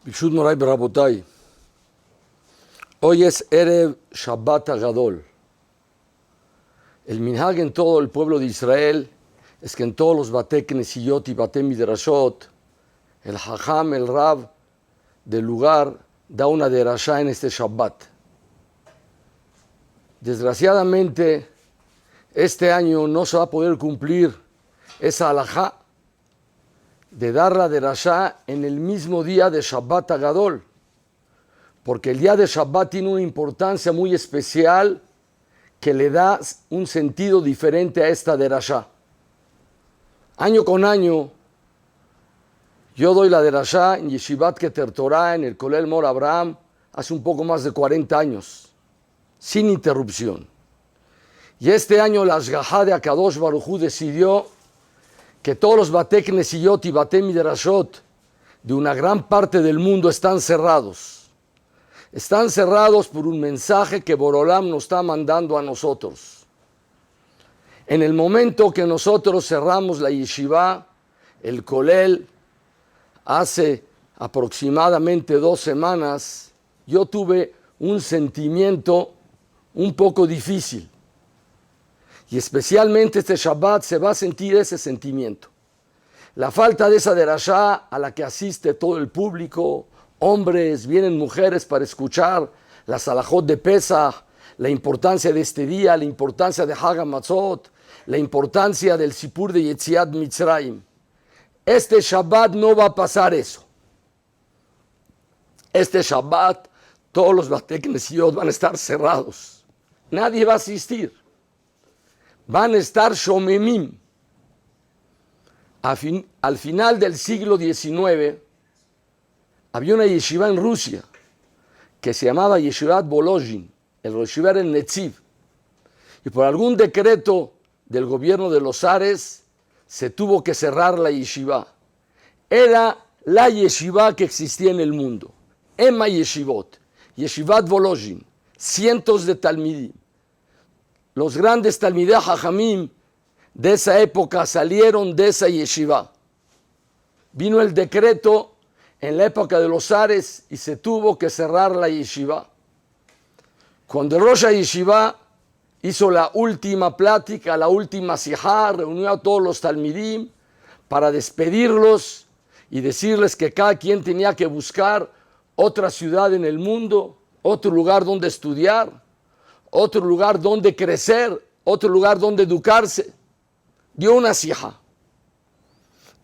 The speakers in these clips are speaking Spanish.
Bishut Moray Berabotay. Hoy es Erev Shabbat Agadol. El minhag en todo el pueblo de Israel es que en todos los Batei Knesiyot y Batei Midrashot, el Hajam, el Rab del lugar, da una derashá en este Shabbat. Desgraciadamente, este año no se va a poder cumplir esa halajá de dar la derashá en el mismo día de Shabbat Agadol, porque el día de Shabbat tiene una importancia muy especial que le da un sentido diferente a esta derashá. Año con año, yo doy la derashá en Yeshivat Keter Torah, en el Kolel Mor Abraham, hace un poco más de 40 años, sin interrupción. Y este año la Ashgahá de Akadosh Baruj Hu decidió que todos los Batei Knesiyot y Batei Midrashot de una gran parte del mundo están cerrados. Están cerrados por un mensaje que Borolam nos está mandando a nosotros. En el momento que nosotros cerramos la yeshiva, el kolel, hace aproximadamente 2 semanas, yo tuve un sentimiento un poco difícil. Y especialmente este Shabbat se va a sentir ese sentimiento. La falta de esa derashá a la que asiste todo el público, hombres, vienen mujeres para escuchar las halajot de Pesach, la importancia de este día, la importancia de Hag HaMatzot, la importancia del Sipur de Yetziat Mitzrayim. Este Shabbat no va a pasar eso. Este Shabbat todos los Batei Knesiyot van a estar cerrados. Nadie va a asistir. Van a estar shomemim. Al final del siglo XIX había una yeshiva en Rusia que se llamaba Yeshivat Volozhin, el yeshiva era el Netziv, y por algún decreto del gobierno de los zares se tuvo que cerrar la yeshiva. Era la yeshiva que existía en el mundo. Emma Yeshivot, Yeshivat Volozhin, cientos de talmidim. Los grandes talmidei hajamim de esa época salieron de esa yeshiva. Vino el decreto en la época de los zares y se tuvo que cerrar la yeshiva. Cuando el Rosh Yeshiva hizo la última plática, la última sijá, reunió a todos los talmidim para despedirlos y decirles que cada quien tenía que buscar otra ciudad en el mundo, otro lugar donde estudiar, otro lugar donde crecer, otro lugar donde educarse. Dio una sijá.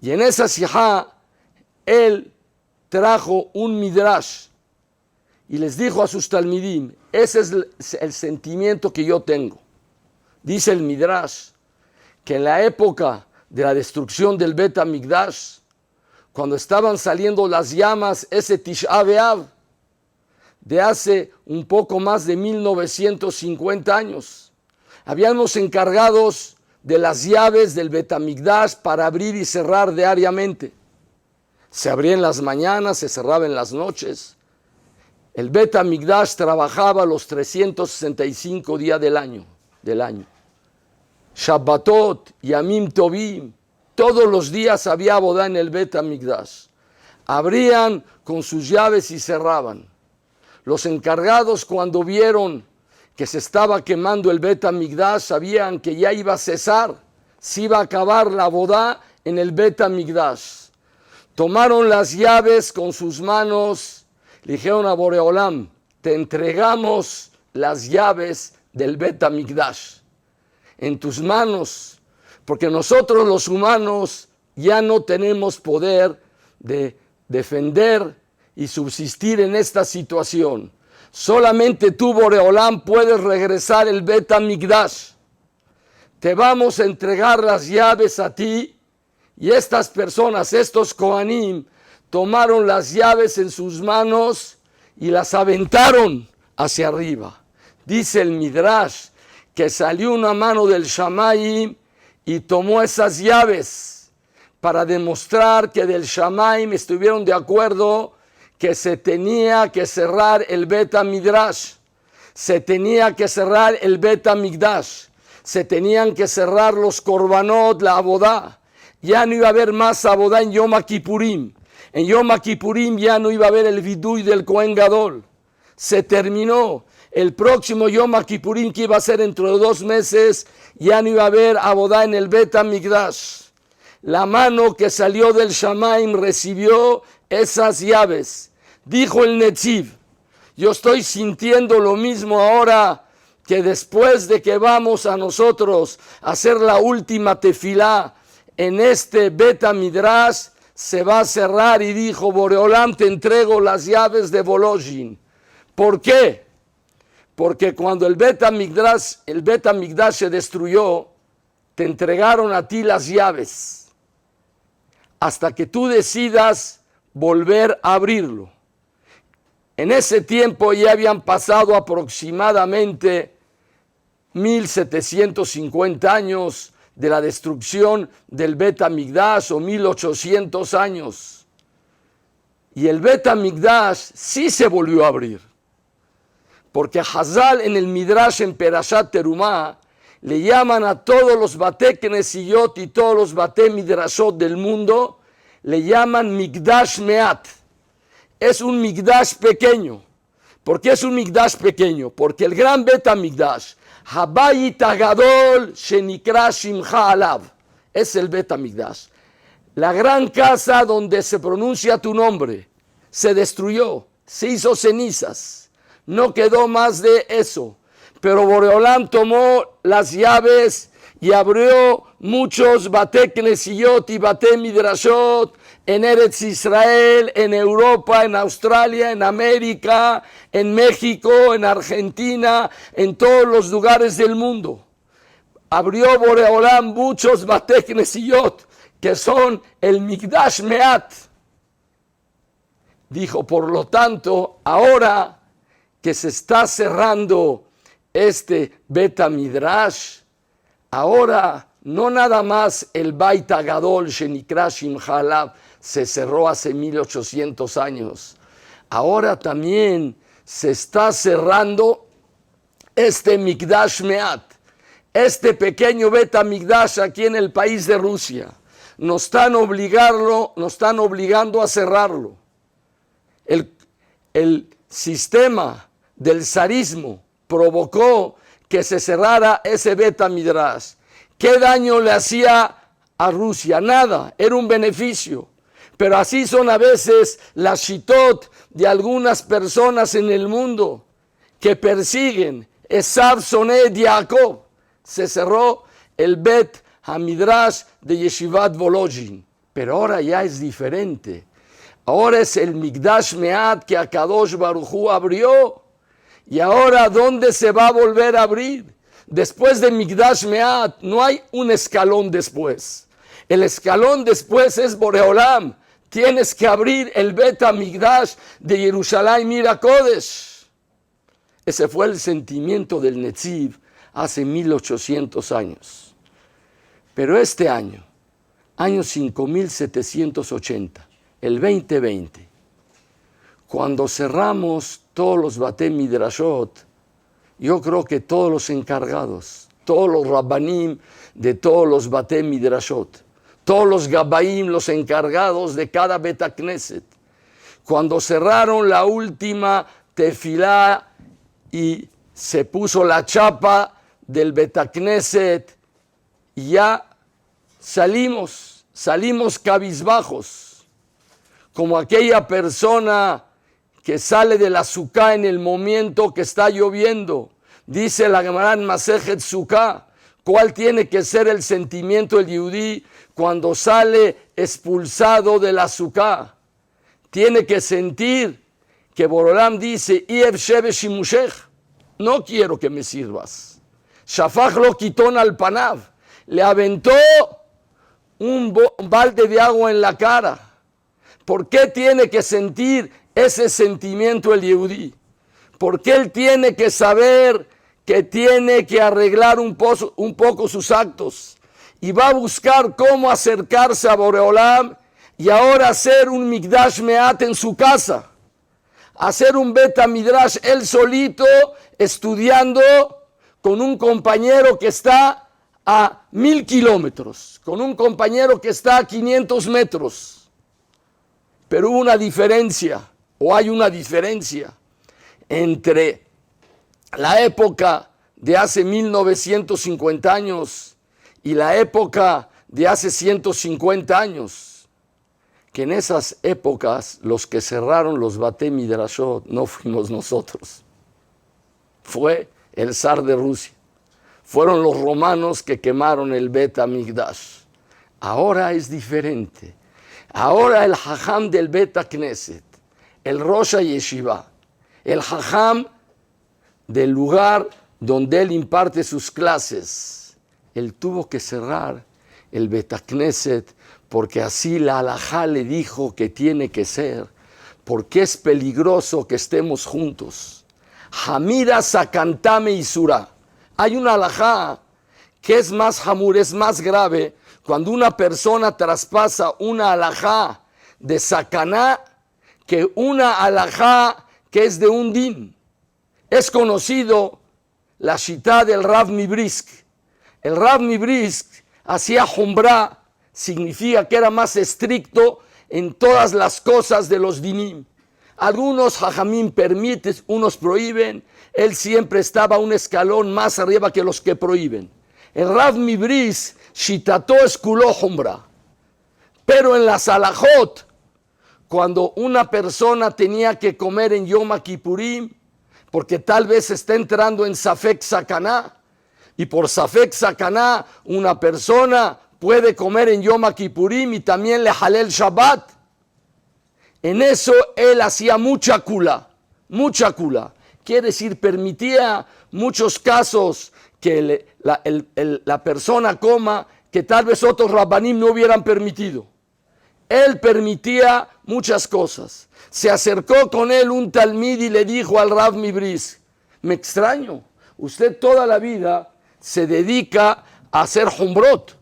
Y en esa sijá, él trajo un midrash y les dijo a sus talmidim, ese es el sentimiento que yo tengo. Dice el midrash que en la época de la destrucción del Bet HaMikdash, cuando estaban saliendo las llamas, ese Tisha B'Av, de hace un poco más de 1950 años, habían los encargados de las llaves del Bet HaMikdash para abrir y cerrar diariamente. Se abría en las mañanas, se cerraba en las noches. El Bet HaMikdash trabajaba los 365 días del año. Shabbatot, Yamim Tovim, todos los días había bodá en el Bet HaMikdash. Abrían con sus llaves y cerraban. Los encargados, cuando vieron que se estaba quemando el Bet HaMikdash, sabían que ya iba a cesar, se iba a acabar la bodá en el Bet HaMikdash. Tomaron las llaves con sus manos, le dijeron a Boreolam, te entregamos las llaves del Bet HaMikdash en tus manos, porque nosotros los humanos ya no tenemos poder de defender y subsistir en esta situación. Solamente tú, Boreolam, puedes regresar el Bet HaMikdash. Te vamos a entregar las llaves a ti. Y estas personas, estos Kohanim, tomaron las llaves en sus manos y las aventaron hacia arriba. Dice el Midrash que salió una mano del Shamayim y tomó esas llaves para demostrar que del Shamayim estuvieron de acuerdo que se tenía que cerrar el Bet HaMidrash, se tenía que cerrar el Bet HaMikdash, se tenían que cerrar los korbanot, la abodá. Ya no iba a haber más abodá en Yom Kippurim. En Yom Kippurim ya no iba a haber el vidui del Kohen Gadol. Se terminó. El próximo Yom Kippurim, que iba a ser dentro de 2 meses, ya no iba a haber abodá en el Bet HaMikdash. La mano que salió del Shamaim recibió esas llaves. Dijo el Netziv, yo estoy sintiendo lo mismo ahora que después de que vamos a nosotros a hacer la última tefilá en este Bet HaMidrash, se va a cerrar, y dijo, Boreolam, te entrego las llaves de Volozhin. ¿Por qué? Porque cuando el Bet HaMikdash se destruyó, te entregaron a ti las llaves, hasta que tú decidas volver a abrirlo. En ese tiempo ya habían pasado aproximadamente 1750 años de la destrucción del Bet HaMikdash, o 1800 años. Y el Bet HaMikdash sí se volvió a abrir. Porque Hazal en el Midrash en Perashat Terumá le llaman a todos los Bate Knesiyot y todos los Bate Midrashot del mundo, le llaman Mikdash Meat. Es un Mikdash pequeño. ¿Por qué es un Mikdash pequeño? Porque el gran Bet HaMikdash, Habayit Hagadol Shenikra Shimcha Alav, es el Bet HaMikdash. La gran casa donde se pronuncia tu nombre se destruyó, se hizo cenizas. No quedó más de eso. Pero Boreolam tomó las llaves y abrió muchos Bate Knesiyot y Bate Midrashot en Eretz Israel, en Europa, en Australia, en América, en México, en Argentina, en todos los lugares del mundo. Abrió Boreolam muchos Bate Knesiyot, que son el Mikdash Meat. Dijo, por lo tanto, ahora que se está cerrando este Bet HaMidrash, ahora no nada más el Beit HaGadol Shenikra Shimcha Alav se cerró hace 1800 años, ahora también se está cerrando este Mikdash Meat, este pequeño Bet HaMikdash aquí en el país de Rusia. Nos están obligando a cerrarlo. El sistema del zarismo provocó que se cerrara ese Bet HaMidrash. ¿Qué daño le hacía a Rusia? Nada, era un beneficio. Pero así son a veces las shitot de algunas personas en el mundo que persiguen. Esav Soned Yaakov. Se cerró el Bet HaMidrash de Yeshivat Volozhin. Pero ahora ya es diferente. Ahora es el Mikdash Meat que Akadosh Baruj Hu abrió. Y ahora, ¿dónde se va a volver a abrir? Después de Mikdash Meat, no hay un escalón después. El escalón después es Boreolam. Tienes que abrir el Bet HaMikdash de Jerusalén Mira Kodesh. Ese fue el sentimiento del Netziv hace 1800 años. Pero este año 5780, el 2020, cuando cerramos todos los Bate Midrashot, yo creo que todos los encargados, todos los Rabbanim de todos los Bate Midrashot, todos los Gabaim, los encargados de cada Bet HaKnesset, cuando cerraron la última tefilá y se puso la chapa del Bet HaKnesset, ya salimos cabizbajos, como aquella persona que sale de la Sukkah en el momento que está lloviendo. Dice la Gemara en Masejet Sukkah, ¿cuál tiene que ser el sentimiento del Yehudí cuando sale expulsado de la Sukkah? Tiene que sentir que Boreolam dice, Iev Sheve Shimushech, no quiero que me sirvas. Shafach lo quitón al panav, le aventó un balde de agua en la cara. ¿Por qué tiene que sentir ese sentimiento el Yehudí? Porque él tiene que saber que tiene que arreglar un poco sus actos y va a buscar cómo acercarse a Boreolam y ahora hacer un Mikdash Meat en su casa, hacer un Bet HaMidrash él solito, estudiando con un compañero que está a 1000 kilómetros, con un compañero que está a 500 metros. Pero hubo una diferencia, o hay una diferencia, entre la época de hace 1950 años y la época de hace 150 años. Que en esas épocas los que cerraron los Batei Midrashot no fuimos nosotros. Fue el zar de Rusia. Fueron los romanos que quemaron el Bet Hamikdash. Ahora es diferente. Ahora el Jajam del Bet Knesset, el Rosh Yeshiva, el Jajam del lugar donde él imparte sus clases, él tuvo que cerrar el Bet Knesset porque así la halajá le dijo que tiene que ser, porque es peligroso que estemos juntos. Hamira Sakantame Isura. Hay una halajá que es más hamur, es más grave, cuando una persona traspasa una halajá de sakaná que una halajá que es de un din. Es conocido la shitá del Rav Mibrisk. El Rav Mibrisk hacía humbrá, significa que era más estricto en todas las cosas de los dinim. Algunos jajamín permiten, unos prohíben. Él siempre estaba un escalón más arriba que los que prohíben. El Rav Mibrisk shitato esculó humbrá. Pero en las halajot, cuando una persona tenía que comer en Yom Kippurim, porque tal vez está entrando en Safek Sakaná, y por Safek Sakaná una persona puede comer en Yom Kippurim y también le halel Shabbat. En eso él hacía mucha kula. Quiere decir, permitía muchos casos que la persona coma que tal vez otros rabbanim no hubieran permitido. Él permitía muchas cosas. Se acercó con él un talmid y le dijo al Rav Mibrisk: me extraño, usted toda la vida se dedica a hacer humbrot.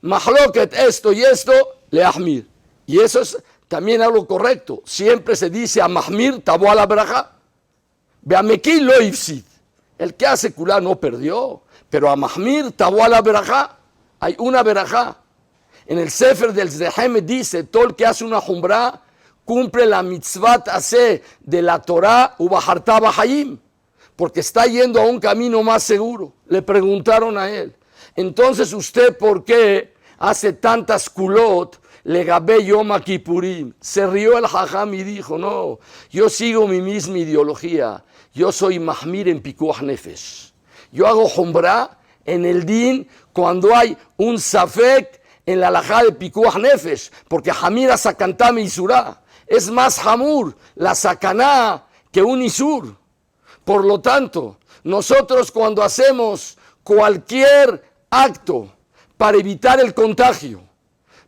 Mahloket esto y esto, le ahmir. Y eso es también algo correcto. Siempre se dice a mahmir tabo a la braja. Beameki lo ifsid. El que hace kulá no perdió, pero a mahmir tabo a la braja. Hay una braja. En el Sefer del Zehem dice, todo el que hace una humbrá cumple la mitzvat hace de la Torah ubaharta bahayim, porque está yendo a un camino más seguro. Le preguntaron a él, entonces usted ¿por qué hace tantas kulot legabé Yom Kippurim? Se rió el jajam y dijo, no, yo sigo mi misma ideología, yo soy mahmir en pikuach nefesh. Yo hago humbrá en el din cuando hay un safek en la halajá de pikuach nefesh, porque hamira sakantame isurá. Es más hamur la sakaná que un isur. Por lo tanto, nosotros cuando hacemos cualquier acto para evitar el contagio,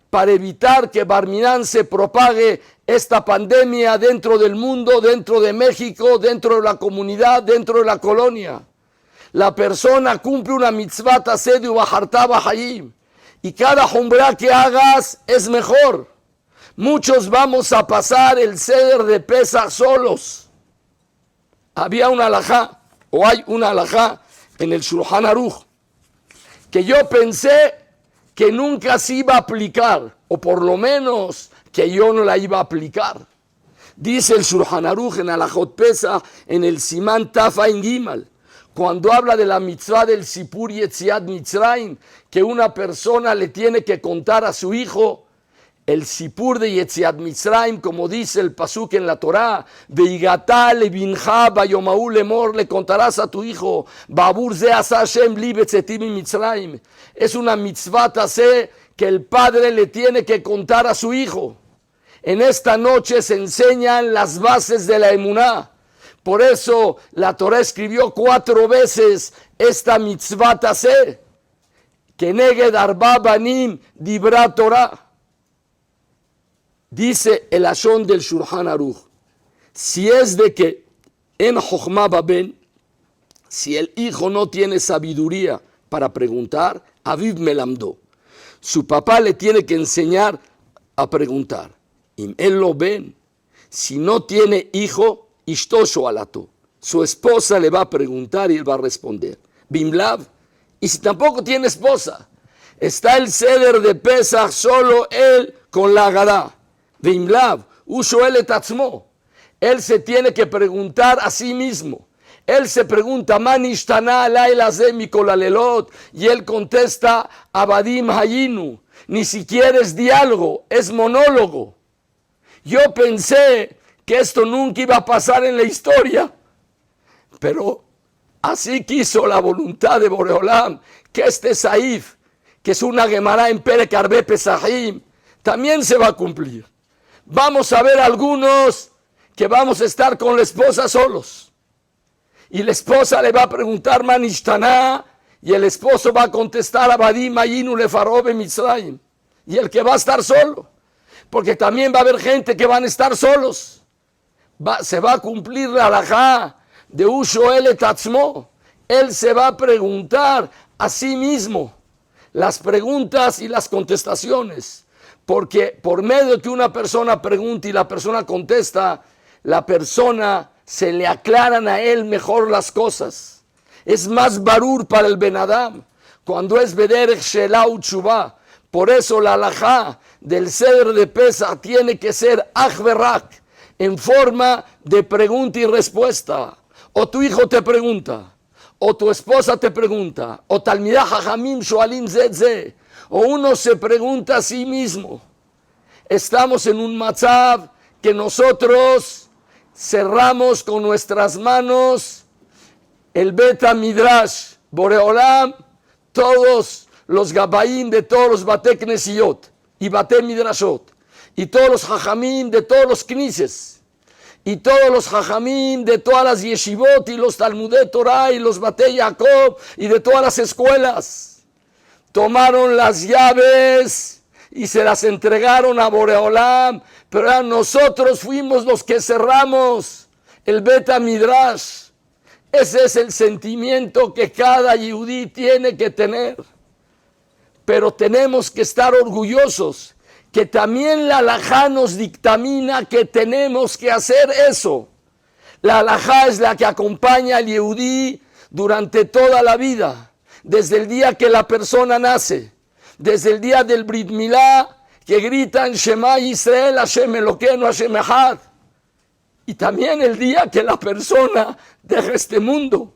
para evitar que Barminán se propague esta pandemia dentro del mundo, dentro de México, dentro de la comunidad, dentro de la colonia, la persona cumple una mitzvah tasedu baharta bahayim, y cada humbrá que hagas es mejor. Muchos vamos a pasar el ceder de Pesach solos. Había una halajá, o hay una halajá en el Shulchan Aruch, que yo pensé que nunca se iba a aplicar, o por lo menos que yo no la iba a aplicar. Dice el Shulchan Aruch en Halajot Pesach, en el Simán Tafain Gimal, cuando habla de la mitzvah del Sipur Yetziat Mitzrayim, que una persona le tiene que contar a su hijo el Sipur de Yetziat Mitzrayim, como dice el pasuk en la Torá, Veigatá lebinja bayomahu lemor, le contarás a tu hijo, Babur ze asa Hashem li betzetim Mitzrayim. Es una mitzvah tasé que el padre le tiene que contar a su hijo. En esta noche se enseñan las bases de la emuná. Por eso la Torá escribió 4 veces esta mitzvah tasé, que neged arba banim dibra Torah. Dice el Ashon del Shulchan Aruch, si es de que en Jochma Baben, si el hijo no tiene sabiduría para preguntar, Aviv Melamdo, su papá le tiene que enseñar a preguntar. Y él lo ven, si no tiene hijo, Ishtosho alato, su esposa le va a preguntar y él va a responder. Bimlav, y si tampoco tiene esposa, está el ceder de Pesach solo él con la Agadá. Veimlav, Ushoel et atzmo. Él se tiene que preguntar a sí mismo. Él se pregunta, Man ishtana alayla ze mikol halelot, y él contesta, Abadim hayinu. Ni siquiera es diálogo, es monólogo. Yo pensé que esto nunca iba a pasar en la historia, pero así quiso la voluntad de Boreolam, que este Saif, que es una Gemara en Perek Arbe Pesahim, también se va a cumplir. Vamos a ver algunos que vamos a estar con la esposa solos. Y la esposa le va a preguntar, Man ishtana, y el esposo va a contestar, Abadim hayinu lefarobe Mitzrayim. Y el que va a estar solo, porque también va a haber gente que van a estar solos. Se va a cumplir la halajá de Ushoel et atzmo. Él se va a preguntar a sí mismo las preguntas y las contestaciones. Porque por medio de que una persona pregunta y la persona contesta, la persona se le aclaran a él mejor las cosas. Es más barur para el Ben Adam cuando es Bederech Shelah Utshuvah. Por eso la halajá del Seder de Pesach tiene que ser Ach Verak, en forma de pregunta y respuesta. O tu hijo te pregunta, o tu esposa te pregunta, o Talmidá Jajamim Shoalim Zet Ze, o uno se pregunta a sí mismo. Estamos en un matzav que nosotros cerramos con nuestras manos el Beta Midrash, Boreolam, todos los Gabaim de todos los Bate Knesiot y Bate Midrashot, y todos los Jajamim de todos los Knises, y todos los Jajamim de todas las Yeshivot y los Talmudé Torah y los Bate Jacob y de todas las escuelas, tomaron las llaves y se las entregaron a Boreolam, pero nosotros fuimos los que cerramos el Beta Midrash. Ese es el sentimiento que cada yehudí tiene que tener. Pero tenemos que estar orgullosos que también la halajá nos dictamina que tenemos que hacer eso. La halajá es la que acompaña al yehudí durante toda la vida, desde el día que la persona nace, desde el día del Brit Milá, que gritan Shema Yisrael, Hashem Elokeinu, Hashem Echad, y también el día que la persona deja este mundo.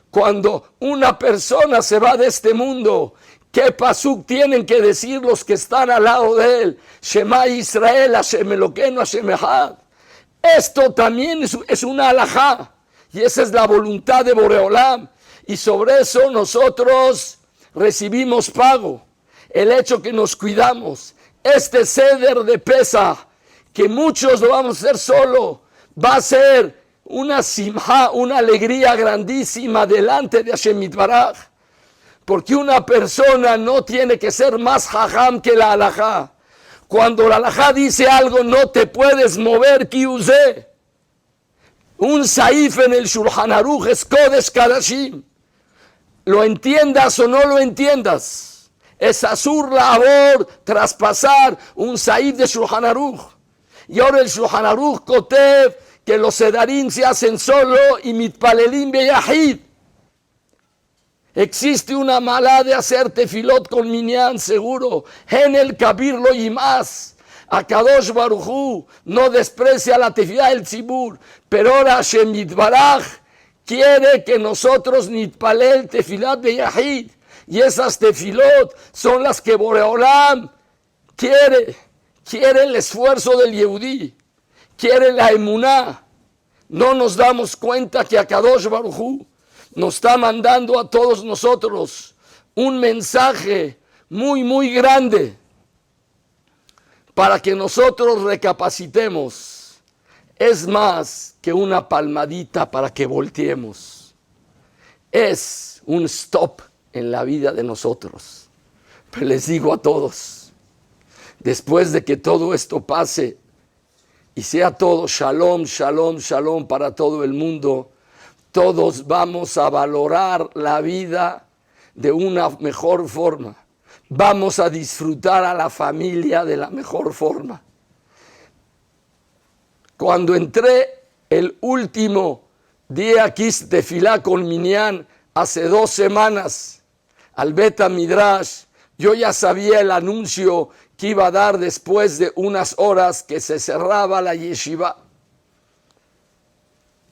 Cuando una persona se va de este mundo, ¿qué pasuk tienen que decir los que están al lado de él? Shema Yisrael, Hashem Elokeinu, Hashem Echad. Esto también es una halajá, y esa es la voluntad de Boreolam, y sobre eso nosotros recibimos pago. El hecho que nos cuidamos, este Seder de Pesach, que muchos lo vamos a hacer solo, va a ser una simha, una alegría grandísima delante de Hashem Yitbaraj. Porque una persona no tiene que ser más jajam que la halajá. Cuando la halajá dice algo, no te puedes mover, kiuzé. Un saif en el Shulchan Aruch es Kodesh Kadashim. Lo entiendas o no lo entiendas. Es asur labor traspasar un saif de Shulchan Aruch. Y ahora el Shulchan Aruch kotev que los sedarim se hacen solo y mitpalelim beyahid. Existe una mala de hacer tefilot con minyan, seguro. En el kabir lo yimas. Akadosh Baruj Hu no desprecia la tefilá del tzibur. Pero ahora Hashem Yitbaraj quiere que nosotros nitpalel tefilat beyahid. Y esas tefilot son las que Boreolam quiere el esfuerzo del Yehudí, quiere la emuná. No nos damos cuenta que Akadosh Baruj Hu nos está mandando a todos nosotros un mensaje muy, muy grande para que nosotros recapacitemos. Es más que una palmadita para que volteemos. Es un stop en la vida de nosotros. Pero les digo a todos, después de que todo esto pase y sea todo shalom, shalom, shalom para todo el mundo, todos vamos a valorar la vida de una mejor forma. Vamos a disfrutar a la familia de la mejor forma. Cuando entré el último día aquí tefilá con Minyan, hace 2 semanas, al Beta Midrash, Yo ya sabía el anuncio que iba a dar después de unas horas que se cerraba la yeshiva.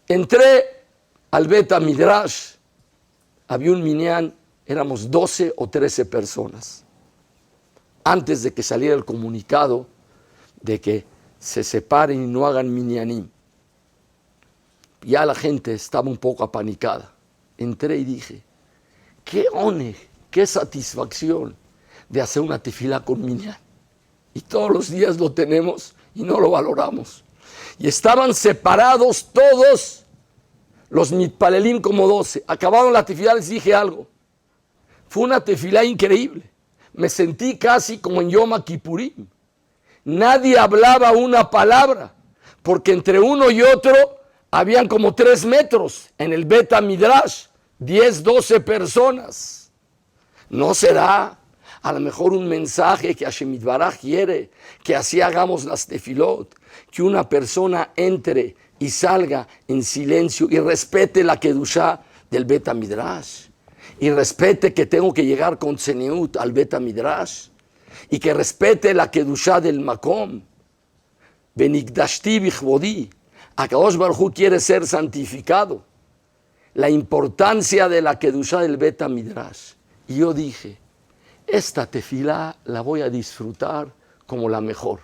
Entré al Bet Midrash, había un minyan, éramos 12 o 13 personas. Antes de que saliera el comunicado de que se separen y no hagan minyanim. Ya la gente estaba un poco apanicada. Entré y dije, qué honor, qué satisfacción de hacer una tefilá con minyan. Y todos los días lo tenemos y no lo valoramos. Y estaban separados todos los mitpalelim como 12. Acabaron la tefilá, les dije algo. Fue una tefilá increíble. Me sentí casi como en Yom Kippurim. Nadie hablaba una palabra, porque entre uno y otro habían como 3 metros en el Bet Midrash, 10, 12 personas. ¿No será a lo mejor un mensaje que Hashem Yitbaraj quiere que así hagamos las tefilot? Que una persona entre y salga en silencio y respete la Kedushá del Bet Midrash. Y respete que tengo que llegar con Tzeniut al Bet Midrash. Y que respete la Kedushá del Makom. Benigdashti bichvodi. Akadosh Baruj Hu quiere ser santificado. La importancia de la Kedushá del Bet Midrash. Y yo dije, esta tefilá la voy a disfrutar como la mejor.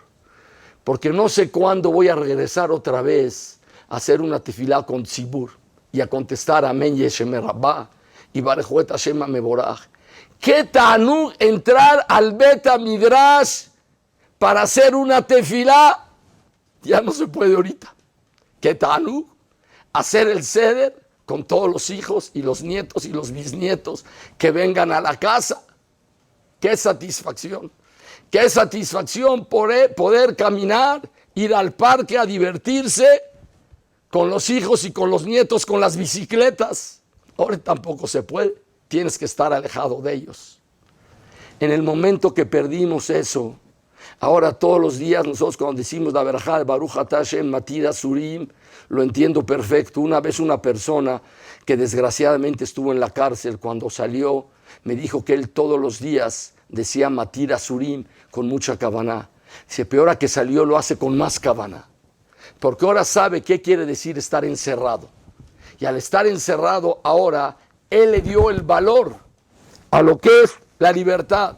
Porque no sé cuándo voy a regresar otra vez a hacer una tefilá con tzibur y a contestar amén yeshem rabbah y barejuet Hashem mevorach. ¿Qué tanú entrar al Bet Midrash para hacer una tefilá? Ya no se puede ahorita. ¿Qué tanú? Hacer el seder con todos los hijos y los nietos y los bisnietos que vengan a la casa. ¡Qué satisfacción! ¡Qué satisfacción poder caminar, ir al parque a divertirse con los hijos y con los nietos, con las bicicletas! Ahora tampoco se puede. Tienes que estar alejado de ellos. En el momento que perdimos eso, ahora todos los días nosotros cuando decimos la verajá de Baruch Atah Hashem Matira Surim, lo entiendo perfecto. Una vez una persona que desgraciadamente estuvo en la cárcel, cuando salió, me dijo que él todos los días decía Matira Surim con mucha kavaná. Dice, peor a que salió lo hace con más kavaná. Porque ahora sabe qué quiere decir estar encerrado. Y al estar encerrado ahora, él le dio el valor a lo que es la libertad.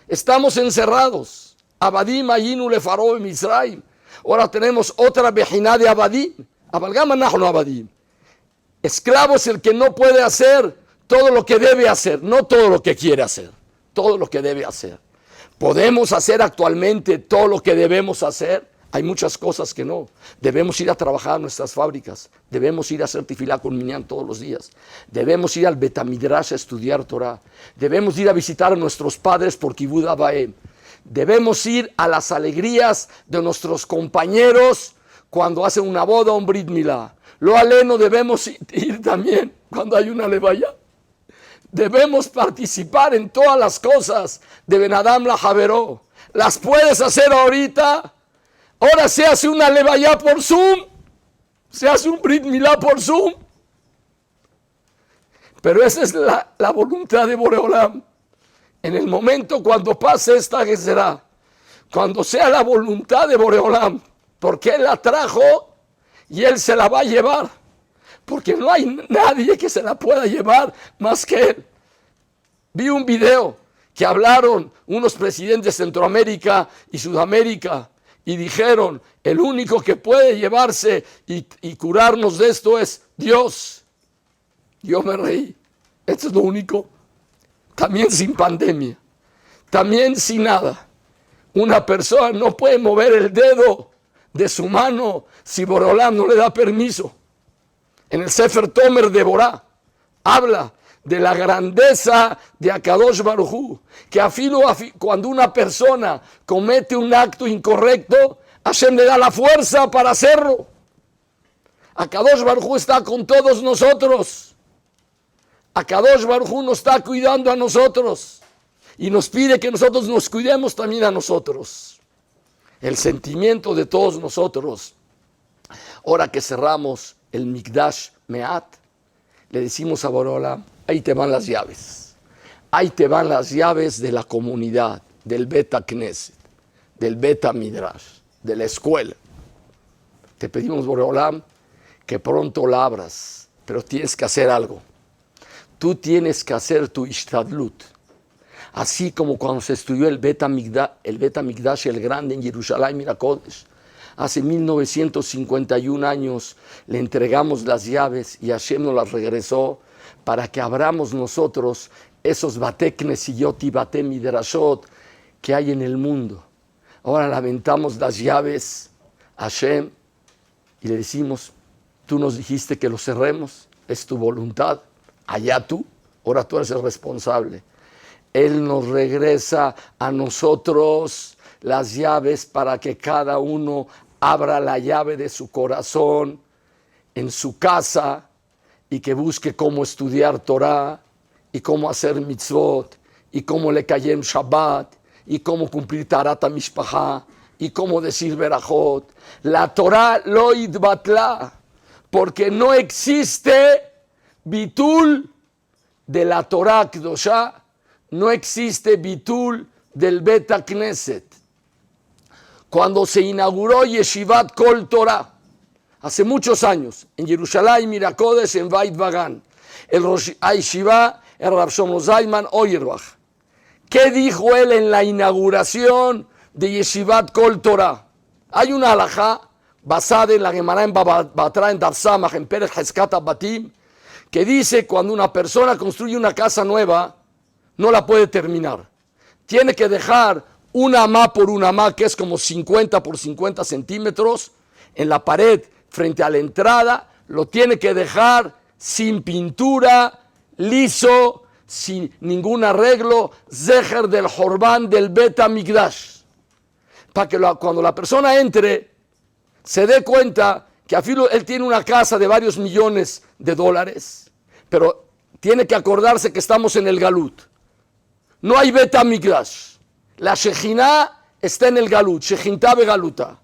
Estamos encerrados. Abadim ayinu lefaró en Misraim. Ahora tenemos otra vejiná de Abadim. Abalgama nahnu Abadim. Esclavo es el que no puede hacer todo lo que debe hacer, no todo lo que quiere hacer, todo lo que debe hacer. ¿Podemos hacer actualmente todo lo que debemos hacer? Hay muchas cosas que no. Debemos ir a trabajar a nuestras fábricas. Debemos ir a hacer tefilá con minyan todos los días. Debemos ir al Bet Midrash a estudiar Torah. Debemos ir a visitar a nuestros padres por Kibud Abaem. Debemos ir a las alegrías de nuestros compañeros cuando hacen una boda o un Brit Milá. Lo aleno debemos ir también cuando hay una levaya. Debemos participar en todas las cosas de Ben Adam la Javeró. Las puedes hacer ahorita. Ahora se hace una levaya por Zoom. Se hace un Brit Milá por Zoom. Pero esa es la voluntad de Boreolam. En el momento cuando pase esta Gezerá, cuando sea la voluntad de Boreolam, porque Él la trajo y Él se la va a llevar, porque no hay nadie que se la pueda llevar más que Él. Vi un video que hablaron unos presidentes de Centroamérica y Sudamérica y dijeron, el único que puede llevarse y curarnos de esto es Dios. Yo me reí. Esto es lo único. También sin pandemia, también sin nada. Una persona no puede mover el dedo de su mano si Boreolam no le da permiso. En el Sefer Tomer de Borá habla de la grandeza de Akadosh Baruj Hu, que cuando una persona comete un acto incorrecto, Hashem le da la fuerza para hacerlo. Akadosh Baruj Hu está con todos nosotros. Akadosh Baruj Hu nos está cuidando a nosotros y nos pide que nosotros nos cuidemos también a nosotros. El sentimiento de todos nosotros, ahora que cerramos el Mikdash Me'at, le decimos a Boreolam, ahí te van las llaves. ahí te van las llaves de la comunidad, del Bet Knesset, del Bet Midrash, de la escuela. Te pedimos, Boreolam, que pronto la abras, pero tienes que hacer algo. Tú tienes que hacer tu ishtadlut. Así como cuando se estudió el Bet Hamikdash, el grande en Jerusalén, Mirakodesh, hace 1951 años le entregamos las llaves y Hashem nos las regresó para que abramos nosotros esos Bate Knesiyot y Bate Midrashot que hay en el mundo. Ahora le aventamos las llaves a Hashem y le decimos, tú nos dijiste que lo cerremos, es tu voluntad, allá tú, ahora tú eres el responsable. Él nos regresa a nosotros las llaves para que cada uno abra la llave de su corazón en su casa y que busque cómo estudiar Torah y cómo hacer mitzvot y cómo lekayem Shabbat y cómo cumplir Tarat HaMishpacha y cómo decir Berajot. La Torah lo idbatla, porque no existe bitul de la Torah Kedoshá, no existe bitul del Bet Knesset. Cuando se inauguró Yeshivat Kol Torah, hace muchos años, en Jerusalén, Mirakodesh, en Beit Vagan, el Rosh Yeshiva, el Rav Shlomo Zalman Auerbach. ¿Qué dijo él en la inauguración de Yeshivat Kol Torah? Hay una halajá basada en la Gemara en Batra, en Daf Samach, en Perek Hezkat Batim, que dice cuando una persona construye una casa nueva, no la puede terminar. Tiene que dejar una amá por una amá, que es como 50 por 50 centímetros, en la pared frente a la entrada. Lo tiene que dejar sin pintura, liso, sin ningún arreglo, zeher del Jorbán del Bet Hamikdash. Para que cuando la persona entre, se dé cuenta que él tiene una casa de varios millones de dólares, pero tiene que acordarse que estamos en el Galut. No hay Bet Hamikdash. La Shejinah está en el Galut, Shejintá begaluta.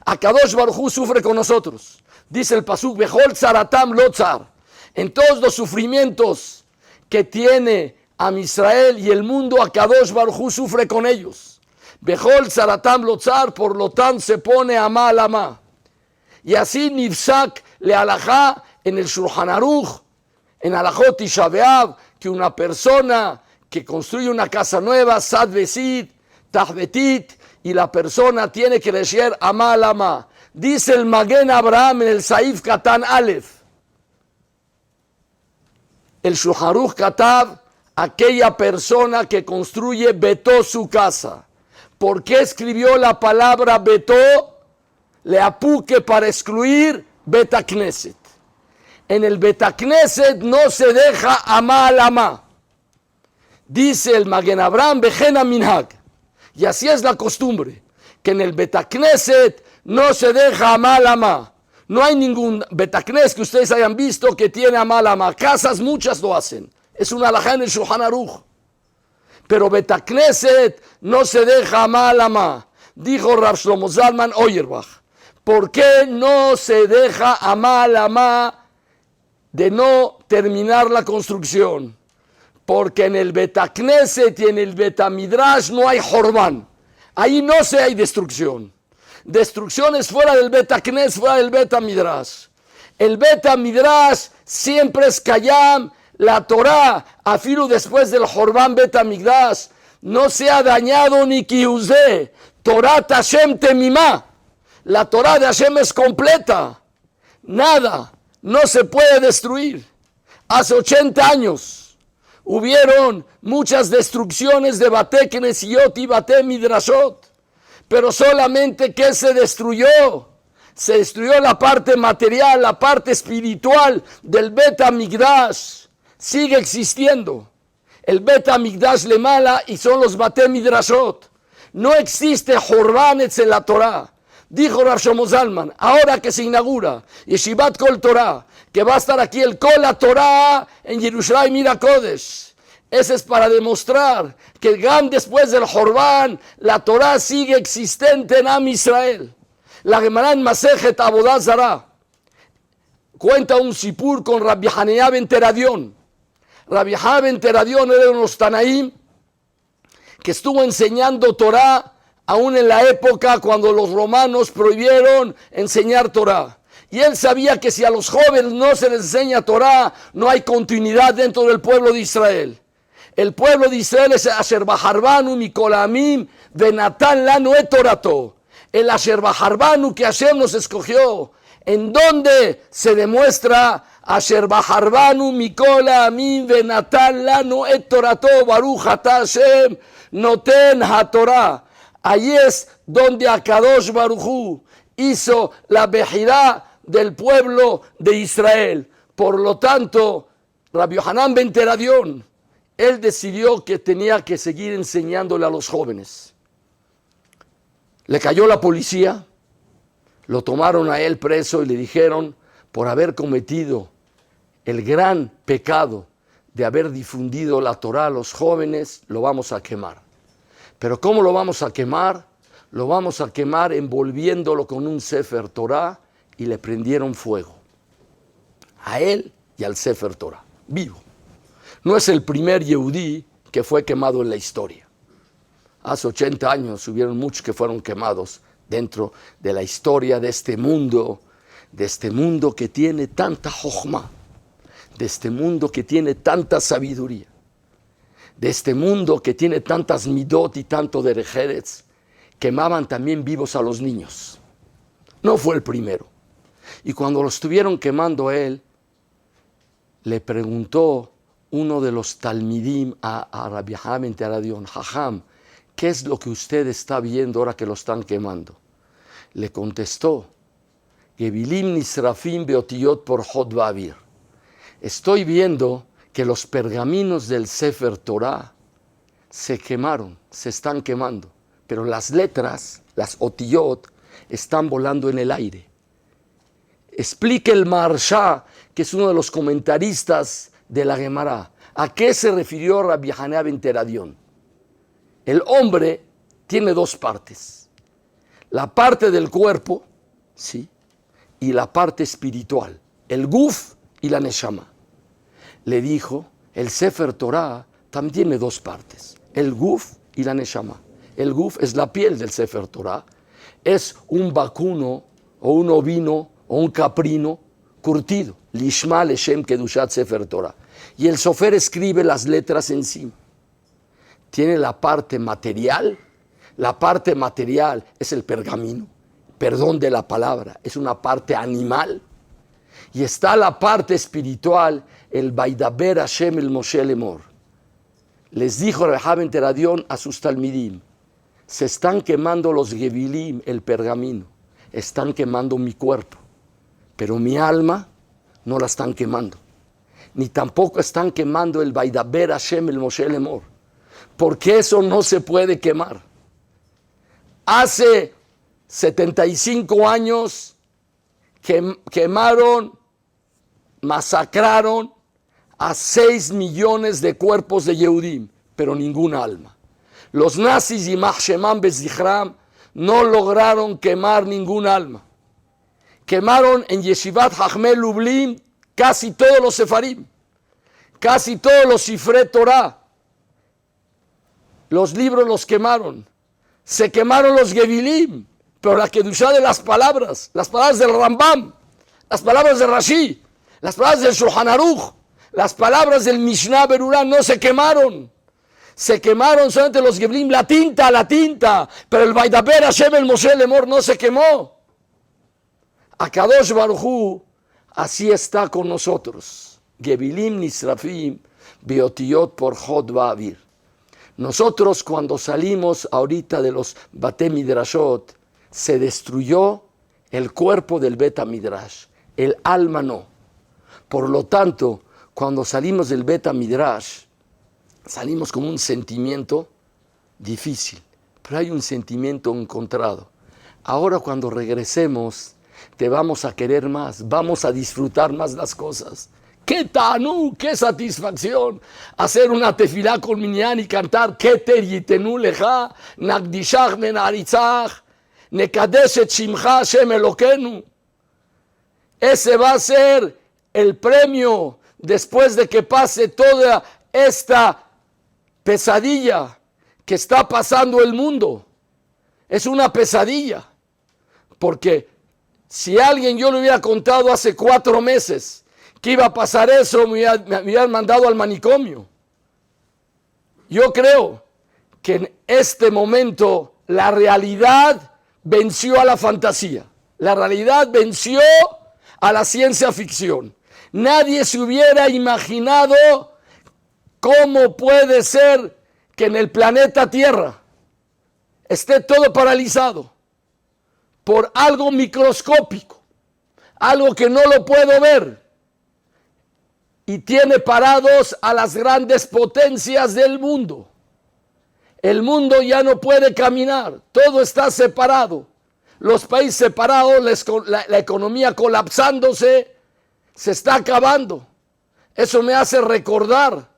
Akadosh Baruj Hu sufre con nosotros. Dice el pasuk, Bechol tzaratam lo tzar. En todos los sufrimientos que tiene a Israel y el mundo, Akadosh Baruj Hu sufre con ellos. Bechol tzaratam lo tzar, por lo tanto se pone amá al amá. Y así nifsak le alajá en el Shulchan Aruch, en Alajot Tisha B'Av, que una persona que construye una casa nueva, sad besit, tahbetit, y la persona tiene que decir amá al amá. Dice el Magen Abraham en el Saif Katan Aleph. El Shulchan Aruch Katav, aquella persona que construye betó su casa. ¿Por qué escribió la palabra betó? Le apuque para excluir Bet Knesset. En el Bet Knesset no se deja amá al amá. Dice el Magen Abraham, Bejena Minhag. Y así es la costumbre, que en el Bet Knesset no se deja amá al amá. No hay ningún Bet Knesset que ustedes hayan visto que tiene amá al amá. Casas muchas lo hacen. Es una halajá en el Shulchan Aruch. Pero Bet Knesset no se deja amá al amá. Dijo Rav Shlomo Zalman Auerbach. ¿Por qué no se deja amá al amá de no terminar la construcción? Porque en el Bet Knesset y en el Bet Midrash no hay Jorbán. Ahí no se hay destrucción. Destrucción es fuera del Bet Knesset, fuera del Bet Midrash. El Bet Midrash siempre es Kayam. La Torah, afilu después del Jorbán Bet Midrash, no se ha dañado ni kiuzé. Torah Hashem temimá. La Torah de Hashem es completa. Nada, no se puede destruir. Hace 80 años hubieron muchas destrucciones de Bate Knesiyot y Bate Midrashot, pero solamente que se destruyó la parte material, la parte espiritual del Bet Hamikdash. Sigue existiendo el Bet Hamikdash Lemala y son los Bate Midrashot. No existe Jorbán en la Torah. Dijo Rav Shlomo Zalman, ahora que se inaugura Yeshivat Kol Torah, que va a estar aquí el Kol Torah en Jerusalén Mirakodesh. Ese es para demostrar que después del Jorbán, la Torah sigue existente en Am Israel. La Gemara en Masejet Avodah Zarah cuenta un sipur con Rabbi Hanina ben Teradion. Rabbi Yehuda ben Teradión era uno de los Tanaim que estuvo enseñando Torah aún en la época cuando los romanos prohibieron enseñar Torah. Y él sabía que si a los jóvenes no se les enseña Torah, no hay continuidad dentro del pueblo de Israel. El pueblo de Israel es Asher Baharbanu Mikol Amim Venatan Lanu et Torato. El Asher Baharbanu que Hashem nos escogió. En donde se demuestra Asher Baharbanu Mikol Amim Venatan Lanu et Torato Baruch Ata Hashem Noten HaTorah. Ahí es donde Akadosh Baruj Hu hizo la Bejirá del pueblo de Israel. Por lo tanto, Rabbi Yohanan ben Teradión, él decidió que tenía que seguir enseñándole a los jóvenes. Le cayó la policía, lo tomaron a él preso y le dijeron, por haber cometido el gran pecado de haber difundido la Torah a los jóvenes, lo vamos a quemar. Pero ¿cómo lo vamos a quemar? Lo vamos a quemar envolviéndolo con un Sefer Torah y le prendieron fuego. A él y al Sefer Torah, vivo. No es el primer Yehudí que fue quemado en la historia. Hace 80 años hubieron muchos que fueron quemados dentro de la historia de este mundo que tiene tanta jochma, de este mundo que tiene tanta sabiduría, de este mundo que tiene tantas midot y tanto derech eretz. Quemaban también vivos a los niños. No fue el primero. Y cuando lo estuvieron quemando a él, le preguntó uno de los talmidim a Rabbi Yehuda ben Teradión, Jajam, ¿qué es lo que usted está viendo ahora que lo están quemando? Le contestó, Gevilim nisrafim beotiyot por hod va'avir. Estoy viendo que los pergaminos del Sefer Torah se quemaron, se están quemando, pero las letras, las otiyot, están volando en el aire. Explica el Maharsha, que es uno de los comentaristas de la Gemara, ¿a qué se refirió Rabbi Yehuda ben Teradión? El hombre tiene dos partes, la parte del cuerpo, ¿sí?, y la parte espiritual, el guf y la neshama. Le dijo, el Sefer Torah también tiene dos partes, el guf y la neshama. El guf es la piel del Sefer Torah, es un vacuno o un ovino o un caprino curtido, lishma leshem kedushat Sefer Torah. Y el sofer escribe las letras encima. Tiene la parte material es el pergamino, perdón de la palabra, es una parte animal. Y está la parte espiritual, el Vaidaber Hashem el Moshe Lemor. Les dijo Rabbi Yehuda ben Teradión a sus talmidim, se están quemando los gevilim, el pergamino, están quemando mi cuerpo, pero mi alma no la están quemando, ni tampoco están quemando el Vaidaber Hashem el Moshe Lemor, porque eso no se puede quemar. Hace 75 años quemaron, masacraron a 6 millones de cuerpos de Yehudim, pero ninguna alma. Los nazis y Mahshemam Bezichram no lograron quemar ningún alma. Quemaron en Yeshivat Hachmei Lublin casi todos los sefarim, casi todos los Sifrei Torah. Los libros los quemaron. Se quemaron los Gevilim, pero la Kedushá de las palabras del Rambam, las palabras de Rashi, las palabras del Shulchan Aruch, las palabras del Mishnah Berurah no se quemaron. Se quemaron solamente los Gevilim, la tinta, pero el Vaidaber Hashem el Moshe Lemor no se quemó. Akadosh Baruj Hu así está con nosotros. Gevilim nisrafim beotiyot por hod va'avir. Nosotros cuando salimos ahorita de los Bate Midrashot, se destruyó el cuerpo del Beta Midrash, el alma no. Por lo tanto, cuando salimos del Beta Midrash, salimos con un sentimiento difícil, pero hay un sentimiento encontrado. Ahora cuando regresemos, te vamos a querer más, vamos a disfrutar más las cosas. ¡Qué tanú! ¡Qué satisfacción! Hacer una tefilá con minyan y cantar Keter yitenu lecha, nagdishach menaritzach, nekadesh et shimcha Hashem Elokeinu. Ese va a ser el premio después de que pase toda esta pesadilla que está pasando el mundo. Es una pesadilla, porque si alguien yo le hubiera contado hace 4 meses que iba a pasar eso, me hubieran mandado al manicomio. Yo creo que en este momento la realidad venció a la fantasía. La realidad venció a la ciencia ficción. Nadie se hubiera imaginado cómo puede ser que en el planeta Tierra esté todo paralizado por algo microscópico, algo que no lo puedo ver, y tiene parados a las grandes potencias del mundo. El mundo ya no puede caminar, todo está separado, los países separados, la economía colapsándose, se está acabando. Eso me hace recordar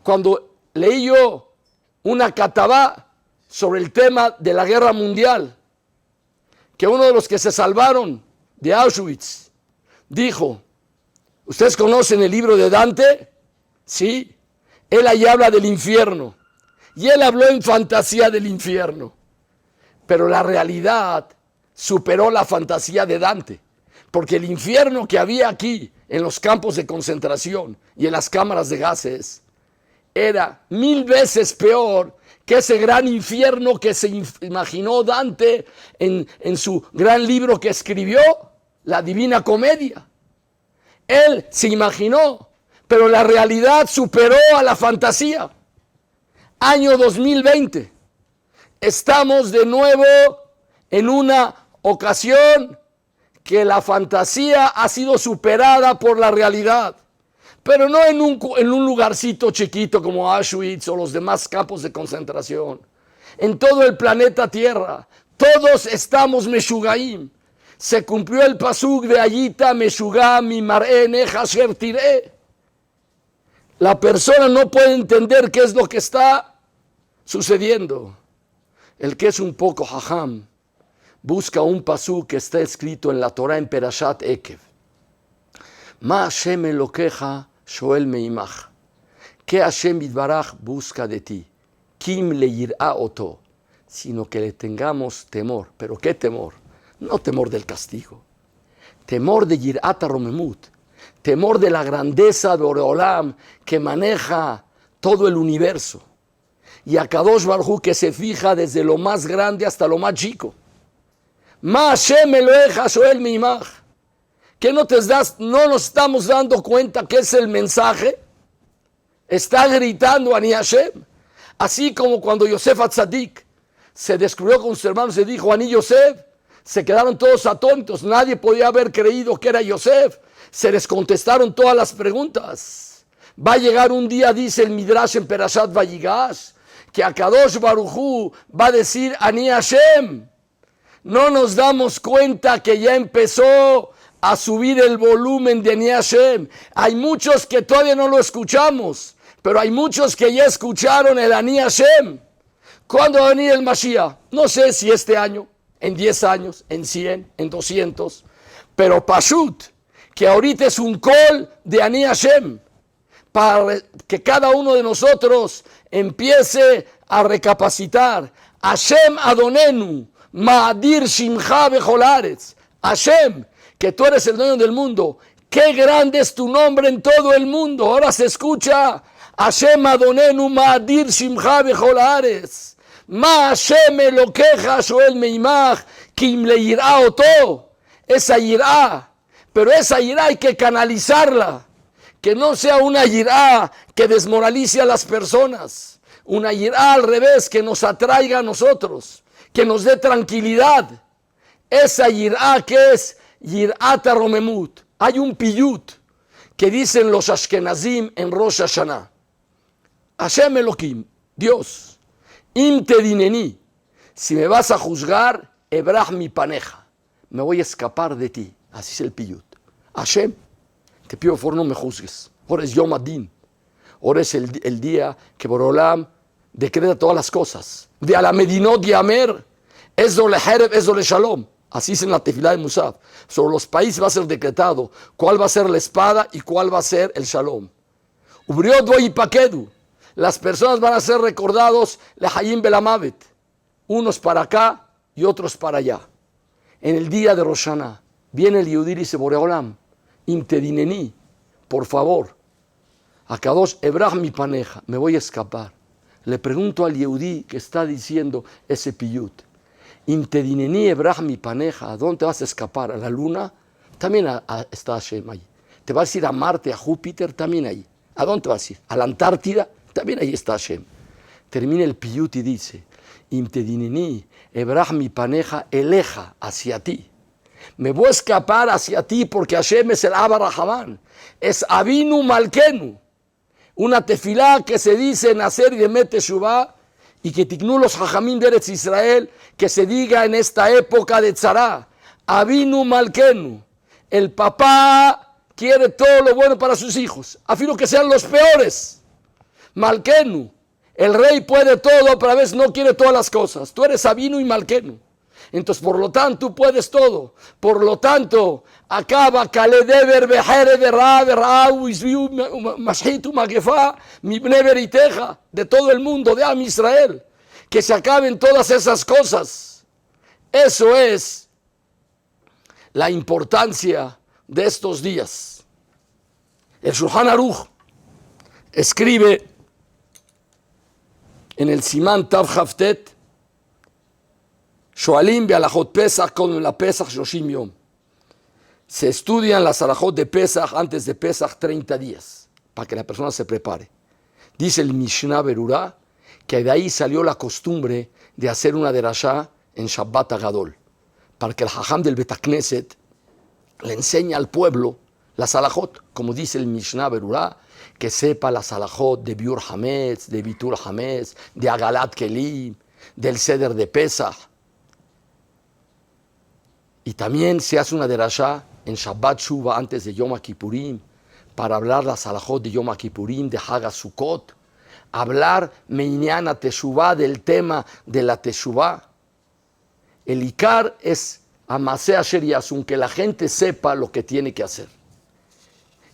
cuando leí yo una catabá sobre el tema de la guerra mundial, que uno de los que se salvaron de Auschwitz dijo, ¿ustedes conocen el libro de Dante? Sí, él ahí habla del infierno, y él habló en fantasía del infierno, pero la realidad superó la fantasía de Dante, porque el infierno que había aquí en los campos de concentración y en las cámaras de gases era 1000 veces peor que ese gran infierno que se imaginó Dante en su gran libro que escribió, la Divina Comedia. Él se imaginó, pero la realidad superó a la fantasía. Año 2020. Estamos de nuevo en una ocasión que la fantasía ha sido superada por la realidad. Pero no en un lugarcito chiquito como Auschwitz o los demás campos de concentración. En todo el planeta Tierra, todos estamos meshugaim. Se cumplió el pasuk de Ayita meshugá mi mar'e neja asher tiré. La persona no puede entender qué es lo que está sucediendo. El que es un poco jajam busca un pasuk que está escrito en la Torah en Perashat Ekev. Ma Hashem Elokeja Shoel Meimach. ¿Qué Hashem Yitbaraj busca de ti? Kim le yirá oto. Sino que le tengamos temor. ¿Pero qué temor? No temor del castigo. Temor de Yirat HaRomemut. Temor de la grandeza de Oreolam que maneja todo el universo. Y a Kadosh Baruj Hu que se fija desde lo más grande hasta lo más chico. Ma Hashem Elokeja Shoel Meimach. ¿Que no nos estamos dando cuenta que es el mensaje? Está gritando Ani Hashem. Así como cuando Yosef Atzadik se descubrió con sus hermanos y dijo Ani Yosef, se quedaron todos atónitos. Nadie podía haber creído que era Yosef. Se les contestaron todas las preguntas. Va a llegar un día, dice el Midrash en Perashat Vayigash, que a Kadosh Baruj Hu va a decir Ani Hashem. No nos damos cuenta que ya empezó a subir el volumen de Ani Hashem. Hay muchos que todavía no lo escuchamos, pero hay muchos que ya escucharon el Ani Hashem. ¿Cuándo va a venir el Mashiach? No sé si este año, en 10 años, en 100, en 200, pero Pashut, que ahorita es un call de Ani Hashem, para que cada uno de nosotros empiece a recapacitar. Hashem Adonenu, Ma'adir Shimcha Bechol Haaretz. Hashem, que tú eres el dueño del mundo. Qué grande es tu nombre en todo el mundo. Ahora se escucha Hashem Adonenu Ma'adir Shimcha Bechol Haaretz. Ma Hashem Elokeja Shoel Meimach Kim le yirá oto. Esa yirá, pero esa yirá hay que canalizarla. Que no sea una yirá que desmoralice a las personas. Una yirá al revés, que nos atraiga a nosotros, que nos dé tranquilidad. Esa yirá que es Yirat HaRomemut. Hay un piyut que dicen los Ashkenazim en Rosh Hashanah. Hashem Elohim, Dios, im tedineni, si me vas a juzgar, ebrach mi paneja, me voy a escapar de ti. Así es el piyut. Hashem, te pido por favor no me juzgues. Ahora es Yom Adin. Ahora es el día que Borolam decreta todas las cosas. De a la Medinot Yamer, Ezo le Hereb, Ezo le Shalom. Así es en la tefilá de Musaf. Sobre los países va a ser decretado cuál va a ser la espada y cuál va a ser el shalom. Ubriot y pakedu. Las personas van a ser recordados lehayim belamavet. Unos para acá y otros para allá. En el día de Rosh Hashanah viene el Yehudí y dice, Boreolam, imtedineni, por favor, Akadosh ebrach mi paneja, me voy a escapar. Le pregunto al Yehudí que está diciendo ese piyut, imtedineni ebrach mi paneja, ¿a dónde vas a escapar? ¿A la luna? También está Hashem ahí. ¿Te vas a ir a Marte, a Júpiter? También ahí. ¿A dónde te vas a ir? ¿A la Antártida? También ahí está Hashem. Termina el piyut y dice, imtedineni ebrach mi paneja, eleja hacia ti. Me voy a escapar hacia ti porque Hashem es el Abba Rahamán. Es Avinu Malkenu. Una tefilá que se dice en Aser Yemet Teshuvah y que tiknú los Jajamim de Eretz Israel, que se diga en esta época de Tzará. Avinu Malkenu. El papá quiere todo lo bueno para sus hijos, afirmo que sean los peores. Malkenu. El rey puede todo, pero a veces no quiere todas las cosas. Tú eres Avinu y Malkenu. Entonces, por lo tanto, tú puedes todo. Por lo tanto, acaba Kaledeber, Behere, Berra, Uizviu, Mashitu, Magefa, Mibne Beriteja, de todo el mundo, de Am Israel. Que se acaben todas esas cosas. Eso es la importancia de estos días. El Shulchan Aruch escribe en el Simán Tav Haftet, Shoalim be'alachot Pesach con la Pesach 30 yom. Se estudian las alajot de Pesach antes de Pesach 30 días, para que la persona se prepare. Dice el Mishnah Berurah que de ahí salió la costumbre de hacer una derashá en Shabbat Agadol, para que el Jajam del Betakneset le enseñe al pueblo las alajot, como dice el Mishnah Berurah, que sepa las alajot de Biur Hametz, de Bitur Hametz, de Agalat Kelim, del Seder de Pesach. Y también se hace una derashá en Shabbat Shuvah antes de Yom Kippurim para hablar las alajot de Yom Kippurim, de Hag HaSukkot, hablar Meinyan HaTeshuvah, del tema de la Teshuvah. El Ikar es Amaseh Asher Yasun, que la gente sepa lo que tiene que hacer.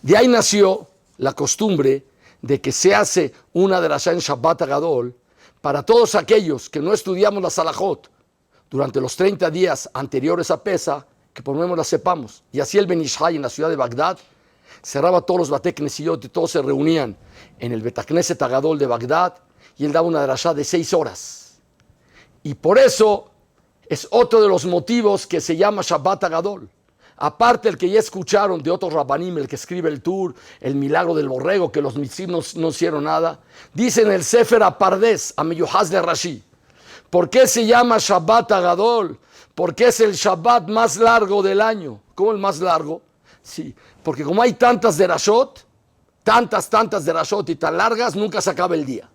De ahí nació la costumbre de que se hace una derashá en Shabbat Agadol para todos aquellos que no estudiamos las alajot durante los 30 días anteriores a Pesach, que por lo menos las sepamos. Y así el Ben Ishai en la ciudad de Bagdad cerraba todos los Batei Knesiyot y todos se reunían en el Betakneset Agadol de Bagdad y él daba una derashá de 6 horas. Y por eso es otro de los motivos que se llama Shabbat Agadol. Aparte el que ya escucharon de otros Rabbanim, el que escribe el Tur, el milagro del borrego, que los mitzvim no hicieron nada, dice en el Sefer Apardes, a Meyuhaz de Rashi, ¿por qué se llama Shabbat Agadol? Porque es el Shabbat más largo del año. ¿Cómo el más largo? Sí, porque como hay tantas derashot, tantas derashot y tan largas, nunca se acaba el día.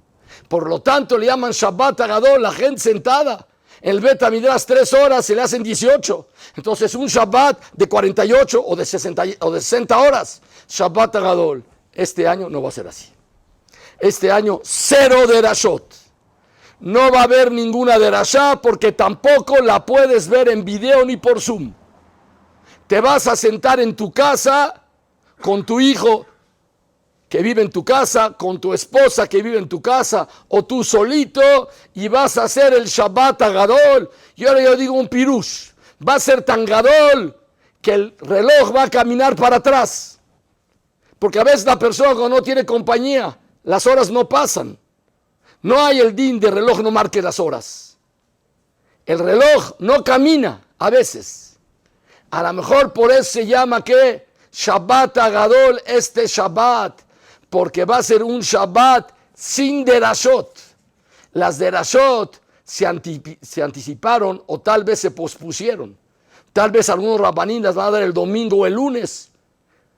Por lo tanto le llaman Shabbat Agadol, la gente sentada. En el Bet Midrash 3 horas se le hacen 18. Entonces un Shabbat de 48 o de 60 horas. Shabbat Agadol. Este año no va a ser así. Este año 0 derashot. No va a haber ninguna derashá porque tampoco la puedes ver en video ni por Zoom. Te vas a sentar en tu casa con tu hijo que vive en tu casa, con tu esposa que vive en tu casa, o tú solito, y vas a hacer el Shabbat Agadol. Y ahora yo digo un pirush, va a ser tan gadol que el reloj va a caminar para atrás. Porque a veces la persona cuando no tiene compañía, las horas no pasan. No hay el din de reloj no marque las horas. El reloj no camina a veces. A lo mejor por eso se llama que Shabbat Agadol este Shabbat, porque va a ser un Shabbat sin derashot. Las derashot se anticiparon o tal vez se pospusieron. Tal vez algunos rabbanín las van a dar el domingo o el lunes.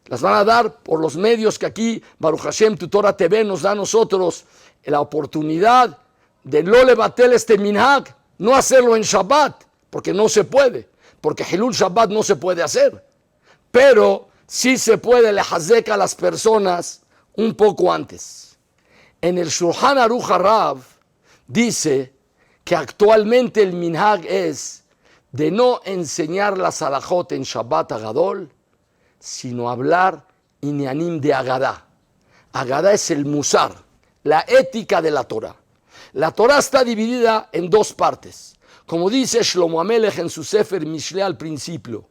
Las van a dar por los medios que aquí Baruch Hashem, tu Torah TV nos da a nosotros la oportunidad de no levatel este minhag, no hacerlo en Shabbat, porque no se puede, porque Hilul Shabbat no se puede hacer. Pero sí se puede lehazek a las personas un poco antes. En el Shulchan Aruch HaRav dice que actualmente el minhag es de no enseñar la salahot en Shabbat Agadol, sino hablar inyanim de Agadá. Agadá es el musar, la ética de la Torah. La Torah está dividida en dos partes. Como dice Shlomo Amelech en su Sefer Mishle al principio.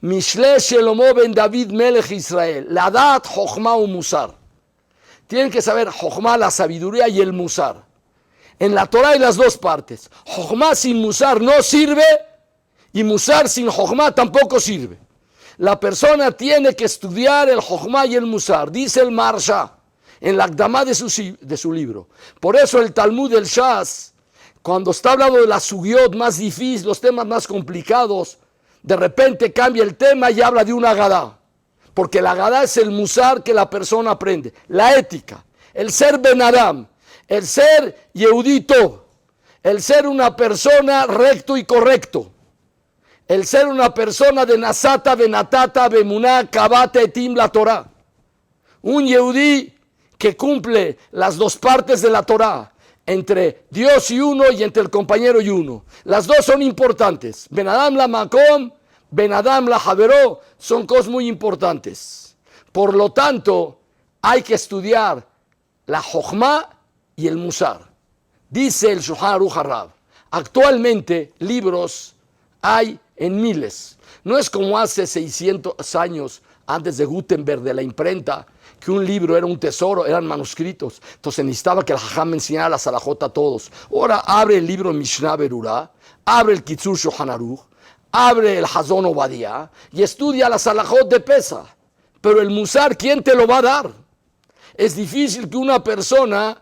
Mishle Shlomo ben David Melech Israel. La dat, Jochma u Musar. Tienen que saber Jochma, la sabiduría, y el Musar. En la Torah hay las dos partes. Jochma sin Musar no sirve, y Musar sin Jochma tampoco sirve. La persona tiene que estudiar el Jochma y el Musar, dice el Marsha en la Akdamá de su libro. Por eso el Talmud del Shas, cuando está hablando de las sugiot más difíciles, los temas más complicados, de repente cambia el tema y habla de una Agadá. Porque la Agadá es el Musar que la persona aprende, la ética, el ser Ben Adam, el ser Yehudito, el ser una persona recto y correcto, el ser una persona de Nasata, Benatata, Bemuná, Kabata, Etim, la Torah. Un Yehudí que cumple las dos partes de la Torah, entre Dios y uno y entre el compañero y uno. Las dos son importantes. Ben Adam la Makom, Ben Adam la Haveró, son cosas muy importantes. Por lo tanto, hay que estudiar la Jochma y el Musar. Dice el Shulchan Aruch HaRav, actualmente libros hay en miles. No es como hace 600 años, antes de Gutenberg, de la imprenta, que un libro era un tesoro, eran manuscritos. Entonces necesitaba que el Jajam enseñara la Salahot a todos. Ahora abre el libro Mishnah Berurah, abre el Kitzur Shulchan Aruch, abre el Hazon Obadiah y estudia la Salahot de Pesach. Pero el Musar, ¿quién te lo va a dar? Es difícil que una persona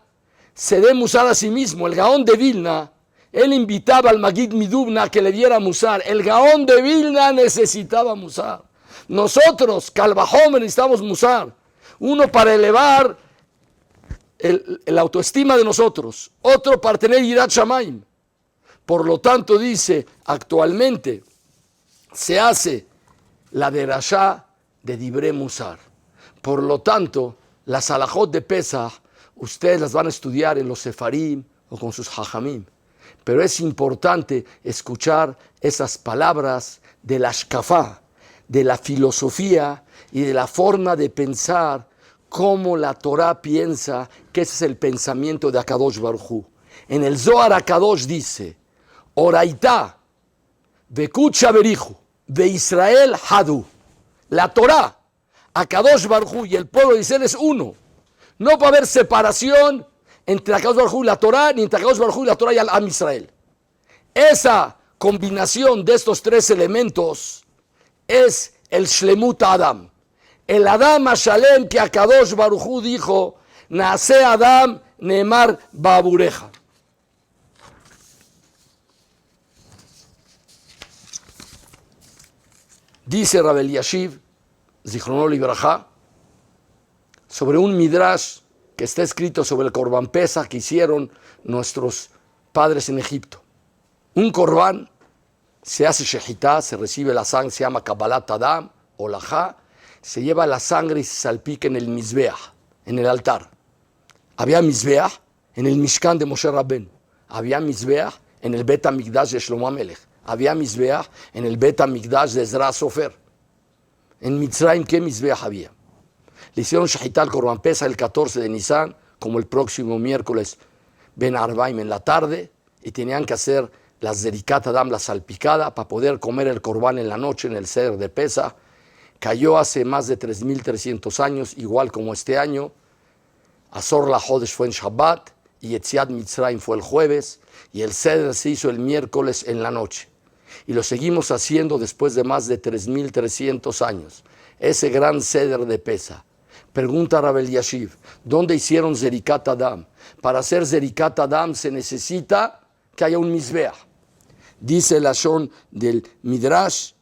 se dé Musar a sí mismo. El Gaón de Vilna, él invitaba al Magid Midubna que le diera Musar. El Gaón de Vilna necesitaba Musar. Nosotros, Calvajomer, necesitamos Musar. Uno para elevar el autoestima de nosotros, otro para tener Yirat Shamayim. Por lo tanto, dice, actualmente se hace la derashá de Dibre Musar. Por lo tanto, las salahot de Pesach, ustedes las van a estudiar en los Sefarim o con sus Jajamim. Pero es importante escuchar esas palabras de la Shkafá, de la filosofía y de la forma de pensar, cómo la Torah piensa que ese es el pensamiento de Akadosh Baruj Hu. En el Zohar Akadosh dice, Oraitá, Vekucha Berihu, de Israel Hadu. La Torah, Akadosh Baruj Hu y el pueblo de Israel es uno. No va a haber separación entre Akadosh Baruj Hu y la Torah, ni entre Akadosh Baruj Hu y la Torah y al Am Israel. Esa combinación de estos tres elementos es el Shlemut Adam. El Adam Hashalem que Akadosh Baruj Hu dijo, Naase Adam Neemar Babureja. Dice Rab Eliashiv, Zichrono Libraja, sobre un midrash que está escrito sobre el Korban Pesach que hicieron nuestros padres en Egipto. Un Korban se hace shehitá, se recibe la sangre, se llama Kabbalat Adam o Lajá, se lleva la sangre y se salpica en el Mizbeach, en el altar. Había Mizbeach en el Mishkan de Moshe Rabbeinu, había Mizbeach en el Bet HaMikdash de Shlomo HaMelech, había Mizbeach en el Bet HaMikdash de Ezra Sofer. En Mitzrayim, ¿qué Mizbeach había? Le hicieron shehitá al Korban Pesach el 14 de Nisan, como el próximo miércoles Ben Arbaim en la tarde, y tenían que hacer las Zerikat Adam, la salpicada, para poder comer el Korban en la noche en el Seder de Pesach. Cayó hace más de 3.300 años, igual como este año. Azor la Hodesh fue en Shabbat, y Yetziat Mitzrayim fue el jueves, y el Seder se hizo el miércoles en la noche. Y lo seguimos haciendo después de más de 3.300 años. Ese gran Seder de Pesach. Pregunta Rab Eliashiv, ¿dónde hicieron Zerikat Adam? Para hacer Zerikat Adam se necesita que haya un Mizbeach. Dice la Shon del Midrash,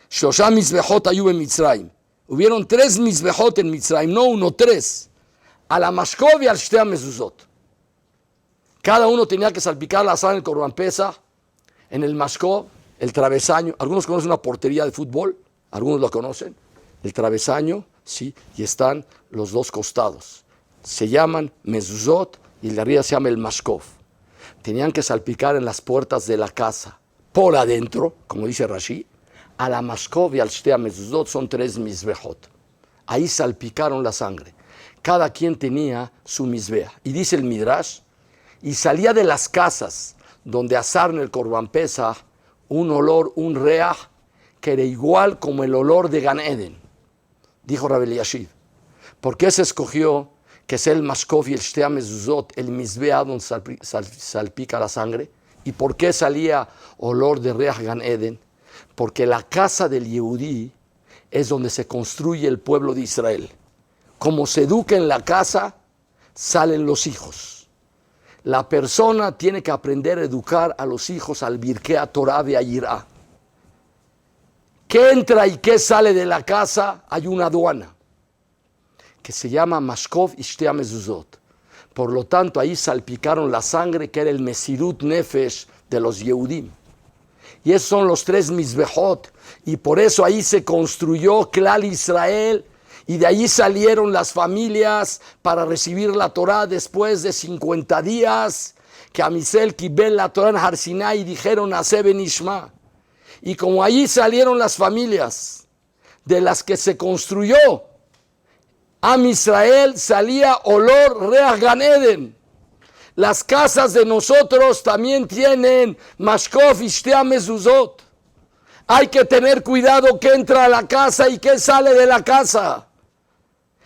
Shosha Mizbechot ayu en Mitzrayim. Hubieron 3 Mizbechot en Mitzrayim, no 1, 3. A la Mashkov y al Shtea Mezuzot. Cada uno tenía que salpicar la sangre del Korban Pesach. En el Mashkov, el travesaño. Algunos conocen una portería de fútbol, algunos lo conocen. El travesaño, sí, y están los dos costados. Se llaman Mezuzot y el de arriba se llama el Mashkov. Tenían que salpicar en las puertas de la casa, por adentro, como dice Rashi, a la Mashkov y al Shtea Mezuzot son 3 mizbejot. Ahí salpicaron la sangre. Cada quien tenía su mizbeah. Y dice el Midrash, y salía de las casas donde asaron el Korban Pesach un olor, un reaj, que era igual como el olor de Gan Eden. Dijo Rabbi Eliashiv. ¿Por qué se escogió que sea el Mashkov y el Shtea Mezuzot, el mizbeah donde salpica la sangre? ¿Y por qué salía olor de reaj Gan Eden? Porque la casa del Yehudí es donde se construye el pueblo de Israel. Como se educa en la casa, salen los hijos. La persona tiene que aprender a educar a los hijos al Birkei Torah de Ayirá. ¿Qué entra y qué sale de la casa? Hay una aduana que se llama Mashkov y Shtea Mezuzot. Por lo tanto, ahí salpicaron la sangre que era el Mesirut Nefesh de los Yehudim. Y esos son los 3 mizbejot. Y por eso ahí se construyó Klal Israel. Y de ahí salieron las familias para recibir la Torah después de 50 días. Que Amisel Kibel la Torah en Har Sinai y dijeron Aseh ben Ishma. Y como ahí salieron las familias de las que se construyó Am Israel, salía olor Reach Gan Eden. Las casas de nosotros también tienen Mashkov y Shtea Mezuzot. Hay que tener cuidado que entra a la casa y que sale de la casa.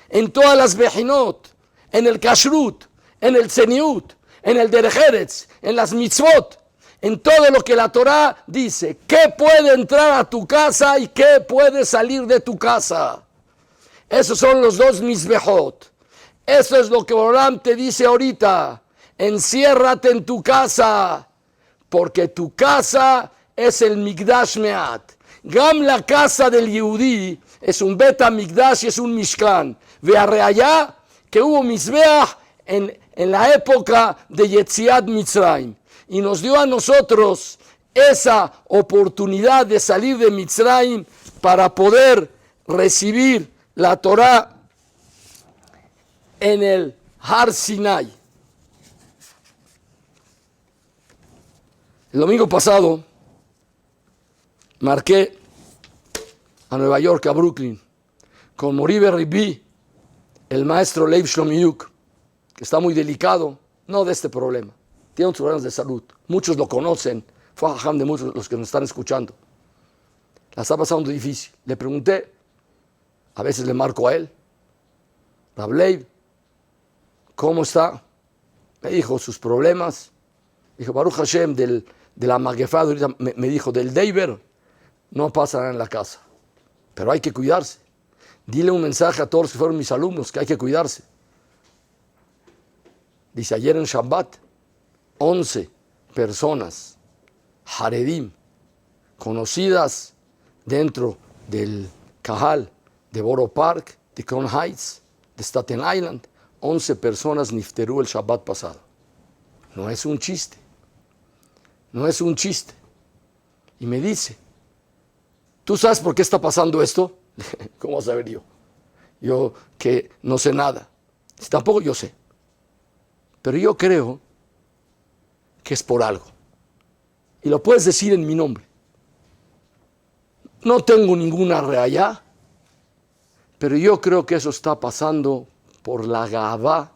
En todas las Bejinot, en el Kashrut, en el Tzeniut, en el Derech Eretz, en las Mitzvot, en todo lo que la Torah dice, qué puede entrar a tu casa y qué puede salir de tu casa. Esos son los 2 mizbejot. Eso es lo que Borolam te dice ahorita. Enciérrate en tu casa, porque tu casa es el Migdash Meat. Gam la casa del Yehudí es un Bet HaMikdash y es un Mishkan. Ve allá que hubo Mizbeach en la época de Yetziat Mitzrayim. Y nos dio a nosotros esa oportunidad de salir de Mitzrayim para poder recibir la Torah en el Har Sinai. El domingo pasado marqué a Nueva York, a Brooklyn, con Moribe Ribi, el maestro Leib Shlomiuk, que está muy delicado, no de este problema, tiene otros problemas de salud. Muchos lo conocen, fue ajam de muchos los que nos están escuchando. La está pasando difícil. Le pregunté, a veces le marco a él, Rab Leib, ¿cómo está? Me dijo sus problemas. Dijo, Baruch Hashem, de la Magefá, me dijo, del Deiber, no pasa nada en la casa. Pero hay que cuidarse. Dile un mensaje a todos los que fueron mis alumnos, que hay que cuidarse. Dice, ayer en Shabbat, 11 personas, Haredim, conocidas dentro del Kahal, de Borough Park, de Crown Heights, de Staten Island, 11 personas nifterú el Shabbat pasado. No es un chiste. No es un chiste. Y me dice, ¿tú sabes por qué está pasando esto? ¿Cómo vas a saber yo? Yo que no sé nada. Tampoco yo sé. Pero yo creo que es por algo. Y lo puedes decir en mi nombre. No tengo ninguna reallá, pero yo creo que eso está pasando por la gavá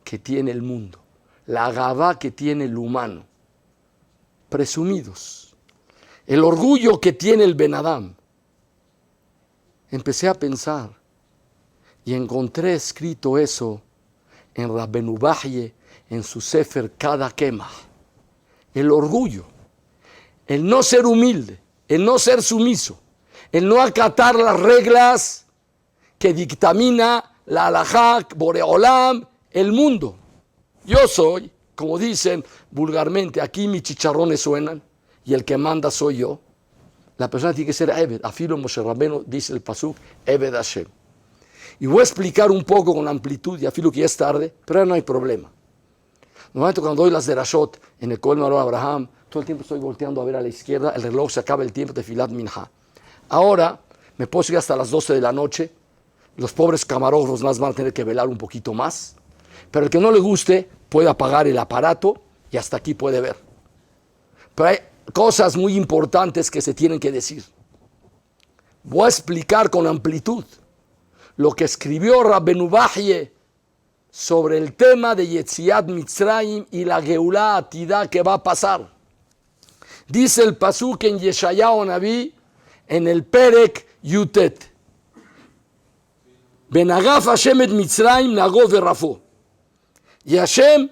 que tiene el mundo, la gavá que tiene el humano. Presumidos. El orgullo que tiene el Ben Adam. Empecé a pensar y encontré escrito eso en Rabbenu Bahye, en su Sefer Kada Kemah. El orgullo, el no ser humilde, el no ser sumiso, el no acatar las reglas que dictamina la halajá, Boreolam, el mundo. Yo soy, como dicen vulgarmente, aquí mis chicharrones suenan y el que manda soy yo. La persona tiene que ser Eved. Afilo Moshe Rabbeinu dice el pasuk, Eved Hashem. Y voy a explicar un poco con amplitud, y afilo que ya es tarde, pero no hay problema. Normalmente cuando doy las derashot en el Kohen Maror Abraham, todo el tiempo estoy volteando a ver a la izquierda, el reloj se acaba el tiempo de Filat Minha. Ahora me puedo seguir hasta las 12 de la noche, los pobres camarógrafos más van a tener que velar un poquito más, pero el que no le guste puede apagar el aparato y hasta aquí puede ver. Pero cosas muy importantes que se tienen que decir. Voy a explicar con amplitud lo que escribió Rabbenu Bahye sobre el tema de Yetziat Mitzrayim y la Geulá Atidá que va a pasar. Dice el pasuk en Yeshayahu Naví, en el Perek Yutet: Benagaf Hashem et Mitzrayim nagov verrafó. Y Hashem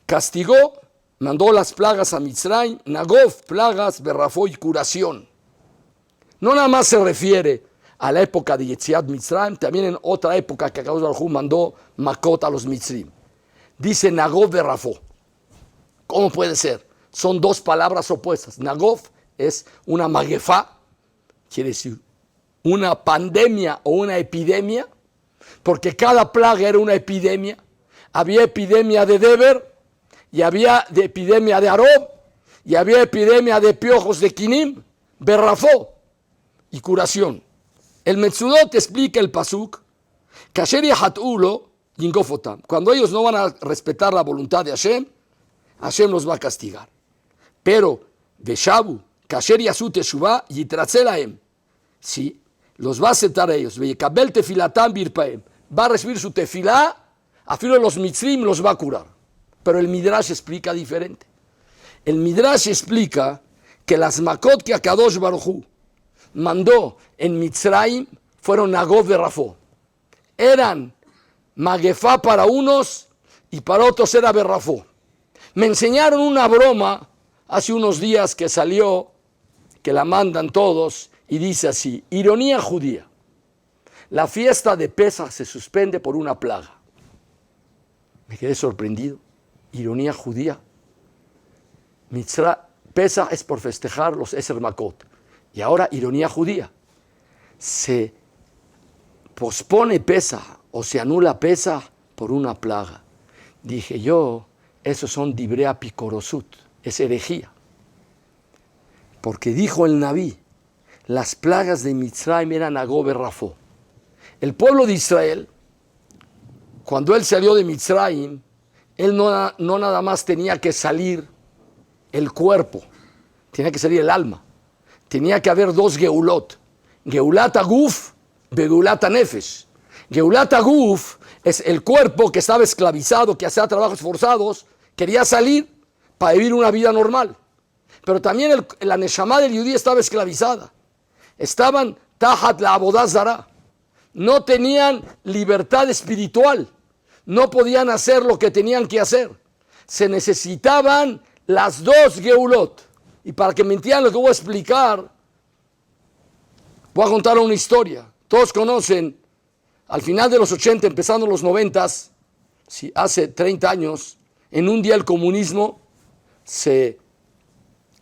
castigó, mandó las plagas a Mitzrayim, nagov, plagas, verrafó y curación. No nada más se refiere a la época de Yetziat Mitzrayim, también en otra época que Akadosh Baruj Hu mandó Makot a los Mitzrim. Dice nagov verrafó. ¿Cómo puede ser? Son dos palabras opuestas. Nagov es una magefá, quiere decir una pandemia o una epidemia, porque cada plaga era una epidemia. Había epidemia de Deber, y había de epidemia de Arob, y había epidemia de piojos de Quinim, berrafó y curación. El Metzudot explica el pasuk, Kasher yahat'ulo yingofotam. Cuando ellos no van a respetar la voluntad de Hashem, Hashem los va a castigar. Pero, Veshabu, Kasher yasu teshuvah yitratzelahem. Sí, los va a aceptar a ellos. Veyekabel tefilatam birpaem. Va a recibir su tefilá, a filo de los mitzrim los va a curar. Pero el Midrash explica diferente. El Midrash explica que las makot que Akadosh Baruj Hu mandó en Mitzrayim fueron nagov verrafó. Eran magefá para unos y para otros era berrafó. Me enseñaron una broma hace unos días que salió, que la mandan todos, y dice así: ironía judía. La fiesta de Pesach se suspende por una plaga. Me quedé sorprendido. Ironía judía. Pesach es por festejar los Eser Makot. Y ahora ironía judía. Se pospone Pesach o se anula Pesach por una plaga. Dije yo, esos son divrei apikorosut, es herejía. Porque dijo el Naví, las plagas de Mitzrayim eran nagov verrafó. El pueblo de Israel, cuando él salió de Mitzrayim, él no nada más tenía que salir el cuerpo, tenía que salir el alma. Tenía que haber dos geulot, geulat aguf, geulat nefesh. Geulat aguf es el cuerpo que estaba esclavizado, que hacía trabajos forzados, quería salir para vivir una vida normal. Pero también la neshama del yudí estaba esclavizada. Estaban tahat la abodá zará. No tenían libertad espiritual. No podían hacer lo que tenían que hacer. Se necesitaban las dos geulot. Y para que me entiendan lo que voy a explicar, voy a contar una historia. Todos conocen, al final de los 80, empezando los 90, sí, hace 30 años, en un día el comunismo se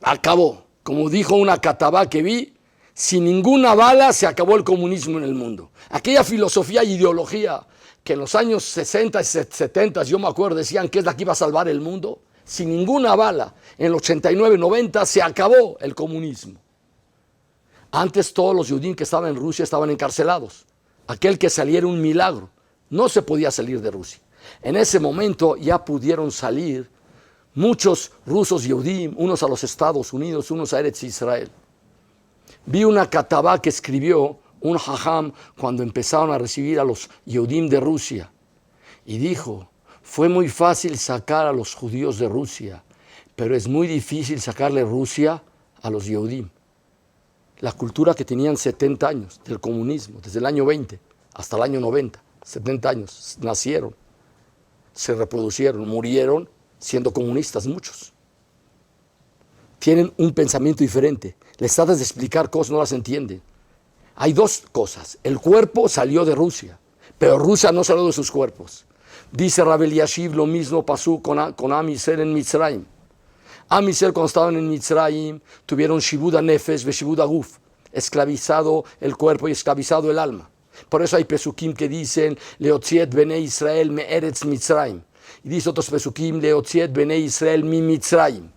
acabó. Como dijo una catabá que vi, sin ninguna bala se acabó el comunismo en el mundo. Aquella filosofía e ideología que en los años 60 y 70, yo me acuerdo, decían que es la que iba a salvar el mundo. Sin ninguna bala, en el 89, 90 se acabó el comunismo. Antes todos los judíos que estaban en Rusia estaban encarcelados. Aquel que saliera un milagro, no se podía salir de Rusia. En ese momento ya pudieron salir muchos rusos Yehudim, unos a los Estados Unidos, unos a Eretz Israel. Vi una catabá que escribió un jajam cuando empezaron a recibir a los Yehudim de Rusia. Y dijo, fue muy fácil sacar a los judíos de Rusia, pero es muy difícil sacarle Rusia a los Yehudim. La cultura que tenían 70 años del comunismo, desde el año 20 hasta el año 90, 70 años, nacieron, se reproducieron, murieron siendo comunistas muchos. Tienen un pensamiento diferente. Les tratas de explicar cosas, no las entienden. Hay dos cosas. El cuerpo salió de Rusia, pero Rusia no salió de sus cuerpos. Dice Rabbi Eliashiv, lo mismo pasó con Am Yisrael en Mitzrayim. Am Yisrael cuando estaban en Mitzrayim tuvieron shibud nefesh ve shibud aguf, esclavizado el cuerpo y esclavizado el alma. Por eso hay pesukim que dicen leotziet bnei Israel me eretz Mitzrayim. Y dice otros pesukim leotziet bnei Israel mi Mitzrayim.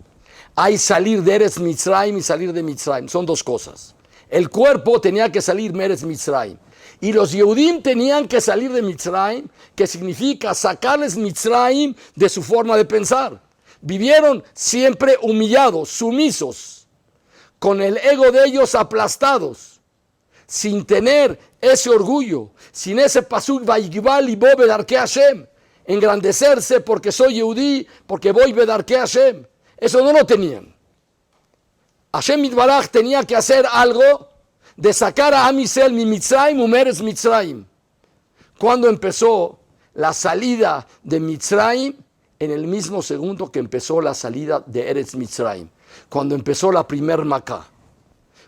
Hay salir de Eretz Mitzrayim y salir de Mitzrayim. Son dos cosas. El cuerpo tenía que salir de Eretz Mitzrayim. Y los Yehudim tenían que salir de Mitzrayim, que significa sacarles Mitzrayim de su forma de pensar. vivieron siempre humillados, sumisos, con el ego de ellos aplastados, sin tener ese orgullo, sin ese pasuk vayigva libo bedarkei Hashem, engrandecerse porque soy Yehudí, porque voy bedarkei Hashem. Eso no lo tenían. Hashem Yitbaraj tenía que hacer algo de sacar a Am Yisrael mi Mitzrayim umeres Mitzrayim. Cuando empezó la salida de Mitzrayim, en el mismo segundo que empezó la salida de Eretz Mitzrayim, cuando empezó la primer Macá.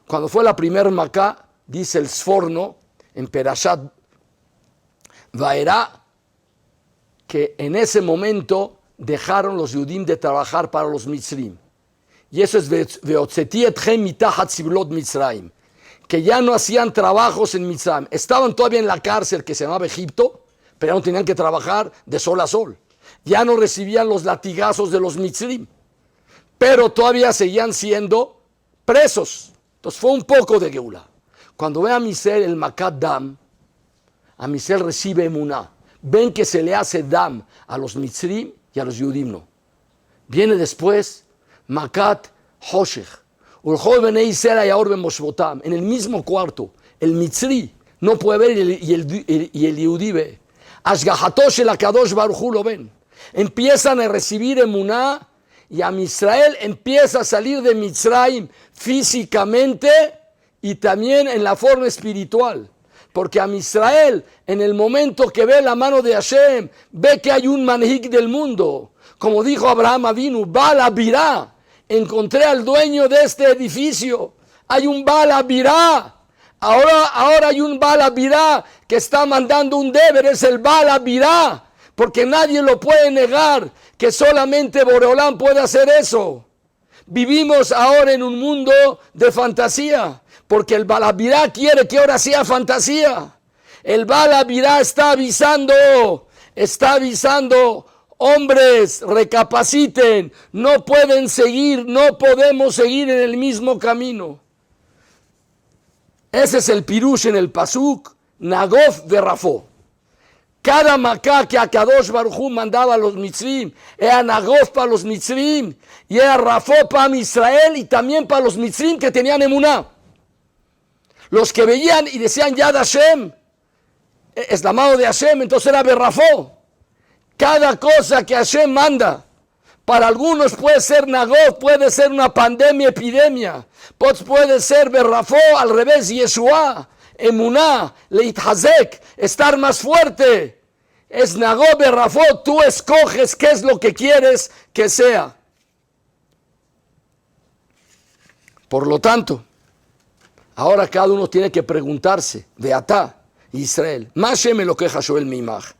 Cuando fue la primer Macá, dice el Sforno en Perashat Vaera, que en ese momento dejaron los Yudim de trabajar para los Mitzrim. Y eso es Veotzeti etchem mitachat siblot Mitzrayim, que ya no hacían trabajos en Mitzrayim. Estaban todavía en la cárcel que se llamaba Egipto, pero ya no tenían que trabajar de sol a sol. Ya no recibían los latigazos de los Mitzrim, pero todavía seguían siendo presos. Entonces fue un poco de Geula. Cuando ve a Am Yisrael el Makat Dam, Am Yisrael recibe emuná. Ven que se le hace dam a los Mitzrim y a los Yudim no. Viene después Makat Hoshech. En el mismo cuarto, el Mitzri no puede ver y el Yehudí ve. Ashgahato shel HaKadosh Baruj Hu lo ven. Empiezan a recibir emuná y Am Yisrael empieza a salir de Mitzrayim físicamente y también en la forma espiritual. Porque Am Yisrael, en el momento que ve la mano de Hashem, ve que hay un manhig del mundo. Como dijo Abraham Avinu, Baal Abirá. Encontré al dueño de este edificio. Hay un Baal Abirá. Ahora hay un Baal Abirá que está mandando un deber. Es el Baal Abirá. Porque nadie lo puede negar que solamente Boreolán puede hacer eso. Vivimos ahora en un mundo de fantasía. Porque el Baal Abirá quiere que ahora sea fantasía. El Baal Abirá está avisando. Hombres, recapaciten, no pueden seguir, no podemos seguir en el mismo camino. Ese es el pirush en el pasuk, Nagof de Rafó. Cada macá que Akadosh Baruj Hu mandaba a los Mitzrim, era Nagof para los Mitzrim, y era Rafó para Israel y también para los Mitzrim que tenían emuná. Los que veían y decían Yad Hashem, es la mano de Hashem, entonces era Berrafó. Cada cosa que Hashem manda, para algunos puede ser Nagof, puede ser una pandemia, epidemia, puede ser Berrafó, al revés, Yeshua, Emuná, Leithazek, estar más fuerte. Es Nagof, Berrafó, tú escoges qué es lo que quieres que sea. Por lo tanto, ahora cada uno tiene que preguntarse, Beatá, Israel, más Hashem lo queja Shoel Mimach.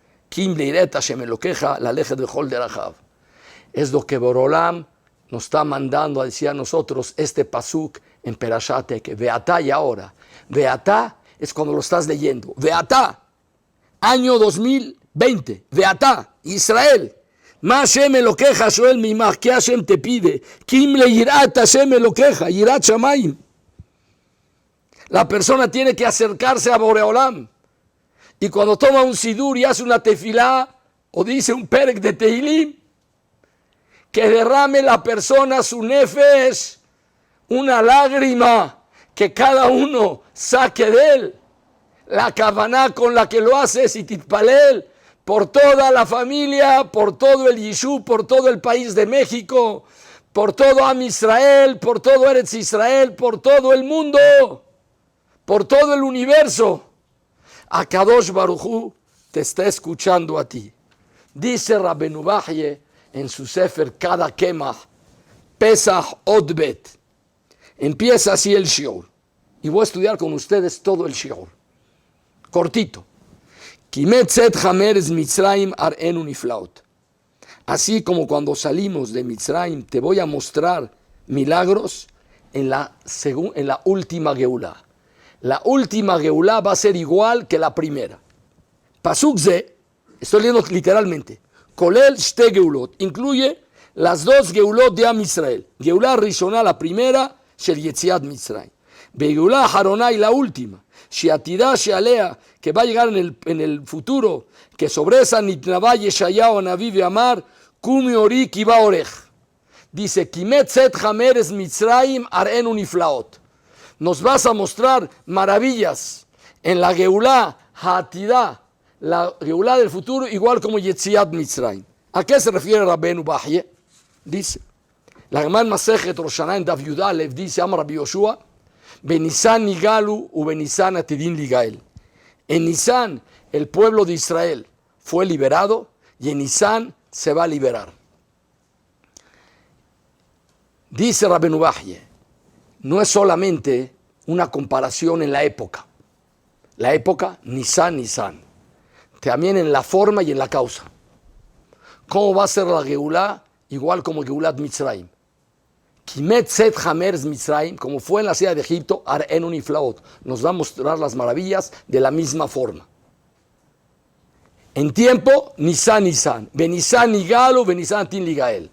Es lo que Borolam nos está mandando a decir a nosotros este pasuk en Perashat Eke. Veatá y ahora. Veatá es cuando lo estás leyendo. Veatá, año 2020. Veatá, Israel. Ma Hashem lo queja, Shoel Mimach. ¿Qué Hashem te pide? Kim le yirat Hashem lo queja, yirat shamayim. La persona tiene que acercarse a Boreolam. Y cuando toma un sidur y hace una tefilá o dice un perek de Tehilim, que derrame la persona su nefesh, una lágrima que cada uno saque de él. La kavaná con la que lo hace es ititpalel por toda la familia, por todo el Yishuv, por todo el país de México, por todo Am Israel, por todo Eretz Israel, por todo el mundo, por todo el universo. Akadosh Baruj Hu te está escuchando a ti. Dice Rabbenu Bahye en su sefer Cada Kemah, Pesach Odbet. Empieza así el shiur. Y voy a estudiar con ustedes todo el shiur. Cortito. Kimetzet Hameres Mitzrayim Arenu Niflaut. Así como cuando salimos de Mitzrayim, te voy a mostrar milagros en la última Geulá. La última Geulá va a ser igual que la primera. Pasuk Ze, estoy leyendo literalmente, Kolel Shte Geulot, incluye las dos Geulot de Am Israel. Geulá Rishonah, la primera, Shel Yetziat Mitzrayim. Geulá Haroná, y la última, Sheatidá Shealea, que va a llegar en el futuro, que sobre esa Nitnabá Yeshayahu Naví Amar, Kumi Ori Kiva Orej. Dice, Kimet Zet Hameres Mitzrayim Arenu Niflaot. Nos vas a mostrar maravillas en la Geulá Hatidá, la Geulá del futuro, igual como Yetziat Mitzrayim. ¿A qué se refiere Rabbeinu Bahye? Dice, la Gemara Masejet Rosh Hashanah en Daf Yud Aleph dice, Amar Rabbi Yoshua, Benisan Nigalu u Benisan Atidin Ligael. En Nisan el pueblo de Israel fue liberado y en Nisan se va a liberar. Dice Rabbeinu Bahye, no es solamente una comparación en la época. La época, Nisan, Nisan. También en la forma y en la causa. ¿Cómo va a ser la Geulá? Igual como Geulat Mitzrayim. Kimet Zet Hamers Mitzrayim, como fue en la ciudad de Egipto, Arenu Niflaot. Nos va a mostrar las maravillas de la misma forma. En tiempo, Nisan, Nisan. Benisan Nigalo, Benisan Tin Ligael.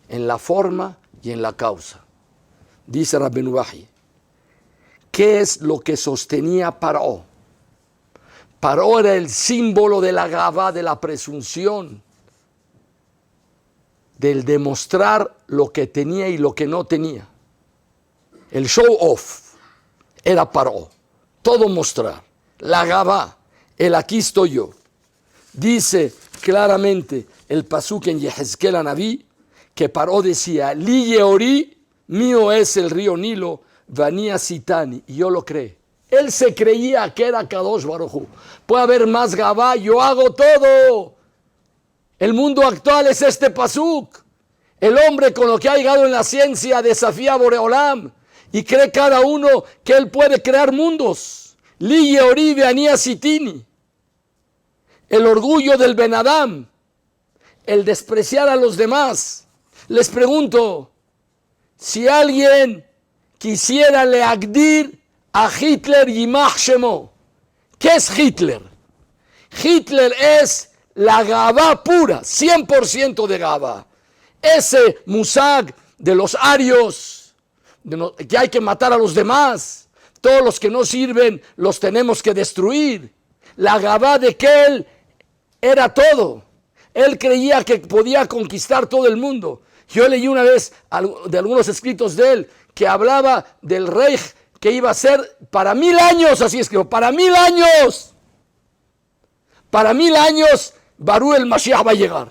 En la forma y en la causa. Dice Rabbeinu Bahye, ¿qué es lo que sostenía Paró? Paró era el símbolo de la gavá, de la presunción, del demostrar lo que tenía y lo que no tenía. El show off era Paró, todo mostrar, la gavá, el aquí estoy yo. Dice claramente el pasuk en Yehezkel Anabí que Paró decía, Li Yeori, mío es el río Nilo, Vania Sitani, y yo lo creé. Él se creía que era Kadosh Baruj Hu. Puede haber más gavá, yo hago todo. El mundo actual es este pasuk. El hombre con lo que ha llegado en la ciencia desafía a Boreolam y cree cada uno que él puede crear mundos. Li Yeori Vania Sitini. El orgullo del Ben Adam, el despreciar a los demás. Les pregunto, si alguien quisiera leagdir a Hitler Yimach Shemo, ¿qué es Hitler? Hitler es la gavá pura, 100% de gavá. Ese musag de los arios, que hay que matar a los demás, todos los que no sirven los tenemos que destruir. La gavá de que él era todo. Él creía que podía conquistar todo el mundo. Yo leí una vez de algunos escritos de él que hablaba del rey que iba a ser para 1000 años, así escribió, para 1000 años. Para 1000 años Barú el Mashiach va a llegar.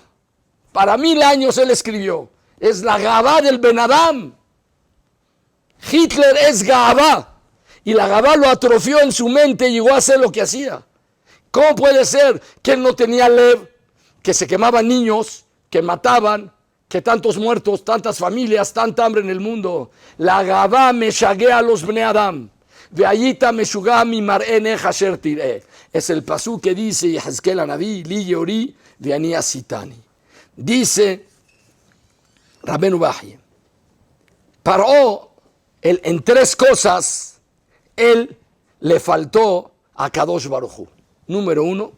Para 1000 años él escribió. Es la gavá del Ben Adam. Hitler es gavá. Y la gavá lo atrofió en su mente y llegó a hacer lo que hacía. ¿Cómo puede ser que él no tenía lev, que se quemaban niños, que mataban, que tantos muertos, tantas familias, tanta hambre en el mundo? La gavá me shaguea a los Bnei Adam. Veayita me shugá mi mar'ene hasher tiré. Es el pasú que dice Yehezkel Anabí, Li Yeori Vania Sitani. Dice Rabbeinu Bahye, Paró, en 3 cosas, él le faltó a Kadosh Baruj Hu. Número 1,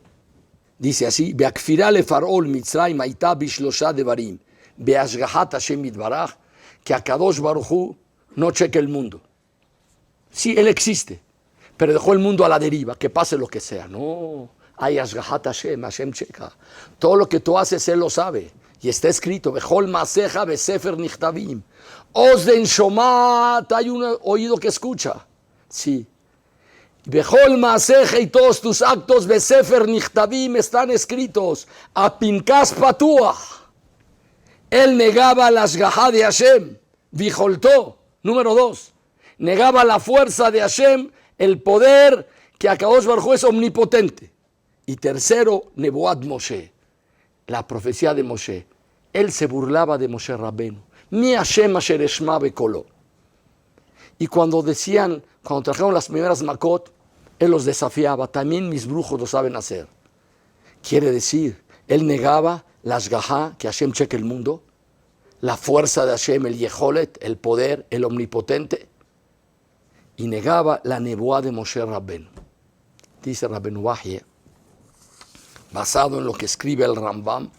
dice así, Beakfirá le Farol Mitzrayim Aitá Bishlosha Devarim, Beashgahat Hashem Yitbaraj, que a Kadosh Baruj Hu no cheque el mundo. Sí, él existe, pero dejó el mundo a la deriva, que pase lo que sea. No, hay Ashgahat Hashem, Hashem checa. Todo lo que tú haces, él lo sabe. Y está escrito, Bechol Maseja Besefer Nichtavim. Osden Shomat, hay un oído que escucha. Sí. Bechol Maseja y todos tus actos Besefer Nichtavim están escritos. A Pinkas Patuach. Él negaba la Ashgahat de Hashem. Bijoltó. Número 2. Negaba la fuerza de Hashem, el poder que a Kadosh Baruj Hu es omnipotente. Y tercero, Nebuat Moshe, la profecía de Moshe. Él se burlaba de Moshe Rabbeinu. Mi Hashem asher eshma bekolo. Y cuando trajeron las primeras makot, él los desafiaba. También mis brujos lo saben hacer. Quiere decir, él negaba la ashgahá, que Hashem cheque el mundo, la fuerza de Hashem, el yeholet, el poder, el omnipotente, y negaba la nebuá de Moshe Rabbeinu. Dice Rabbeinu Bahye, basado en lo que escribe el Rambam.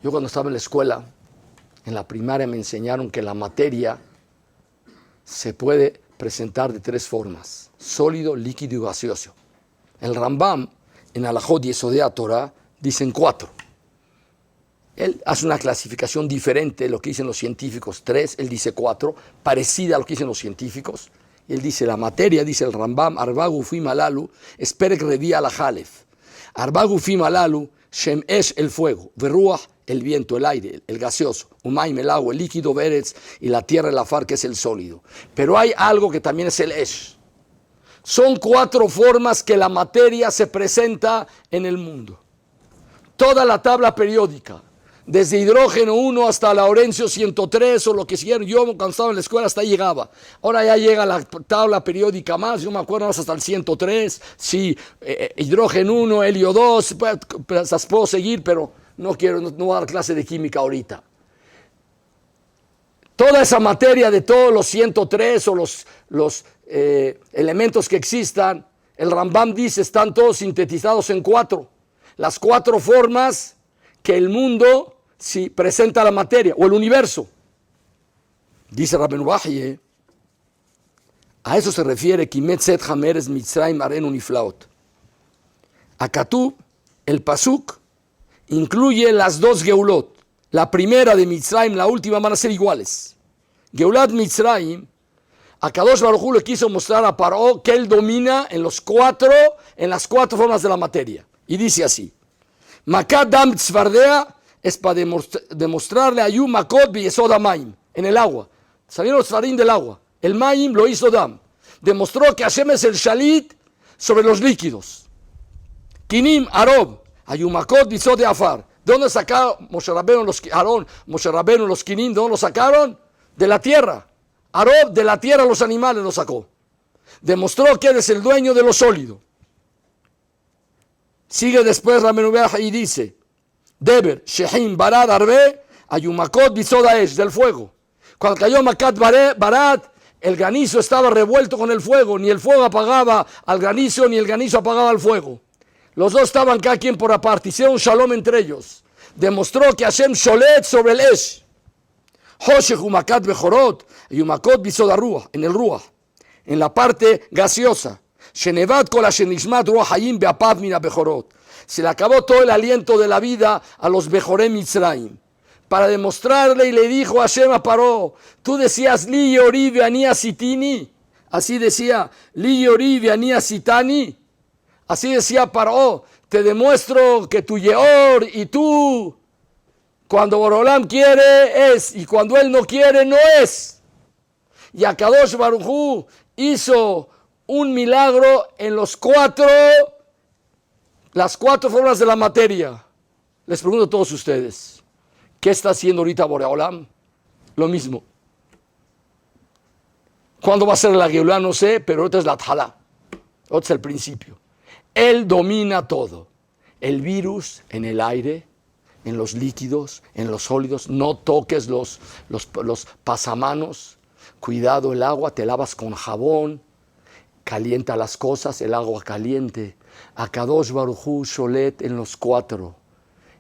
Yo cuando estaba en la escuela, en la primaria, me enseñaron que la materia se puede presentar de 3 formas: sólido, líquido y gaseoso. El Rambam, en Alajot Yesodei Torah, dicen 4. Él hace una clasificación diferente de lo que dicen los científicos, 3, él dice 4, parecida a lo que dicen los científicos. Él dice la materia, dice el Rambam, Arba Gufim Alalu, es Perek Revi al Jalef. Arba Gufim Alalu, Shem Esh, el fuego, Verruach, el viento, el aire, el gaseoso, Umaim, el agua, el líquido, Beretz, y la tierra, el Afar, que es el sólido. Pero hay algo que también es el Esh. Son 4 formas que la materia se presenta en el mundo. Toda la tabla periódica, desde hidrógeno 1 hasta Laurencio 103 o lo que hicieron, yo cuando estaba en la escuela hasta ahí llegaba. Ahora ya llega la tabla periódica más, yo me acuerdo hasta el 103, sí, hidrógeno 1, helio 2, pues, puedo seguir, pero no voy a dar clase de química ahorita. Toda esa materia de todos los 103 o los elementos que existan, el Rambam dice, están todos sintetizados en 4. Las 4 formas que el mundo presenta la materia o el universo. Dice Rabbeinu Bajie, a eso se refiere Kimet Set Hameres Mitzrayim Arenu Niflaot. A Katub, el Pasuk, incluye las 2 Geulot. La primera de Mitzrayim, la última van a ser iguales. Geulat Mitzrayim, Akadosh Baruj Hu le quiso mostrar a Paró que él domina en las 4 formas de la materia. Y dice así, Makat Dam Tzvardea es para demostrarle a Yu Makot B'Yesod HaMaim, en el agua. Salieron los tzvarim del agua. El Maim lo hizo Dam. Demostró que Hashem es el Shalit sobre los líquidos. Kinim Arob, Ayu Makot B'Yesod Afar. ¿De dónde sacaron Moshe Rabbeinu los Kinim? ¿De dónde los sacaron? De la tierra. Arob, de la tierra los animales los sacó. Demostró que él es el dueño de lo sólido. Sigue después Rabbeinu y dice, Deber, Shehim, Barad, Arbe, Ayumakot, Bizodaesh, del fuego. Cuando cayó Makat Barad, el granizo estaba revuelto con el fuego. Ni el fuego apagaba al granizo, ni el granizo apagaba el fuego. Los dos estaban cada quien por aparte. Hicieron shalom entre ellos. Demostró que Hashem sholet sobre el Esh. Hoshech Umakat Bejorot, Ayumakot, Bizodaruah, en el Ruach. En la parte gaseosa. Shenevat kol Hashenishmat Ruach Hayim Beapav Mina Bejorot. Se le acabó todo el aliento de la vida a los Bejoré Mitzrayim. Para demostrarle, y le dijo a Hashem a Paró, tú decías, Li Yori Ve'ani Asitini. Así decía, Li Yori Ve'ani Asitani. Así decía Paró, te demuestro que tu Yeor y tú, cuando Borolam quiere es, y cuando él no quiere no es. Y Akadosh Baruj Hu hizo un milagro en las 4 formas de la materia. Les pregunto a todos ustedes, ¿qué está haciendo ahorita Boreolam? Lo mismo. ¿Cuándo va a ser la Geulah? No sé, pero ahorita es la Tjalá. Ahorita es el principio. Él domina todo. El virus en el aire, en los líquidos, en los sólidos. No toques los pasamanos. Cuidado el agua, te lavas con jabón. Calienta las cosas, el agua caliente. Akadosh Baruj Hu Sholet en los 4.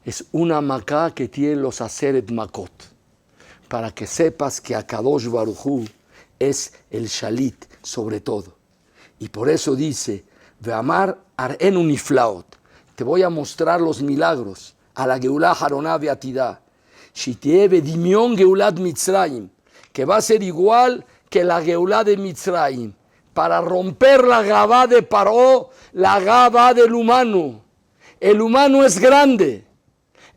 Es una macá que tiene los Aseret Makot. Para que sepas que Akadosh Baruj Hu es el Shalit sobre todo. Y por eso dice, Ve'amar Arenu Niflaot. Te voy a mostrar los milagros. A la Geulah Haroná Beatidá. Shitieh Bedimion Geulat Mitzrayim. Que va a ser igual que la Geulah de Mitzrayim. Para romper la Gabá de Paró, la Gabá del humano. El humano es grande.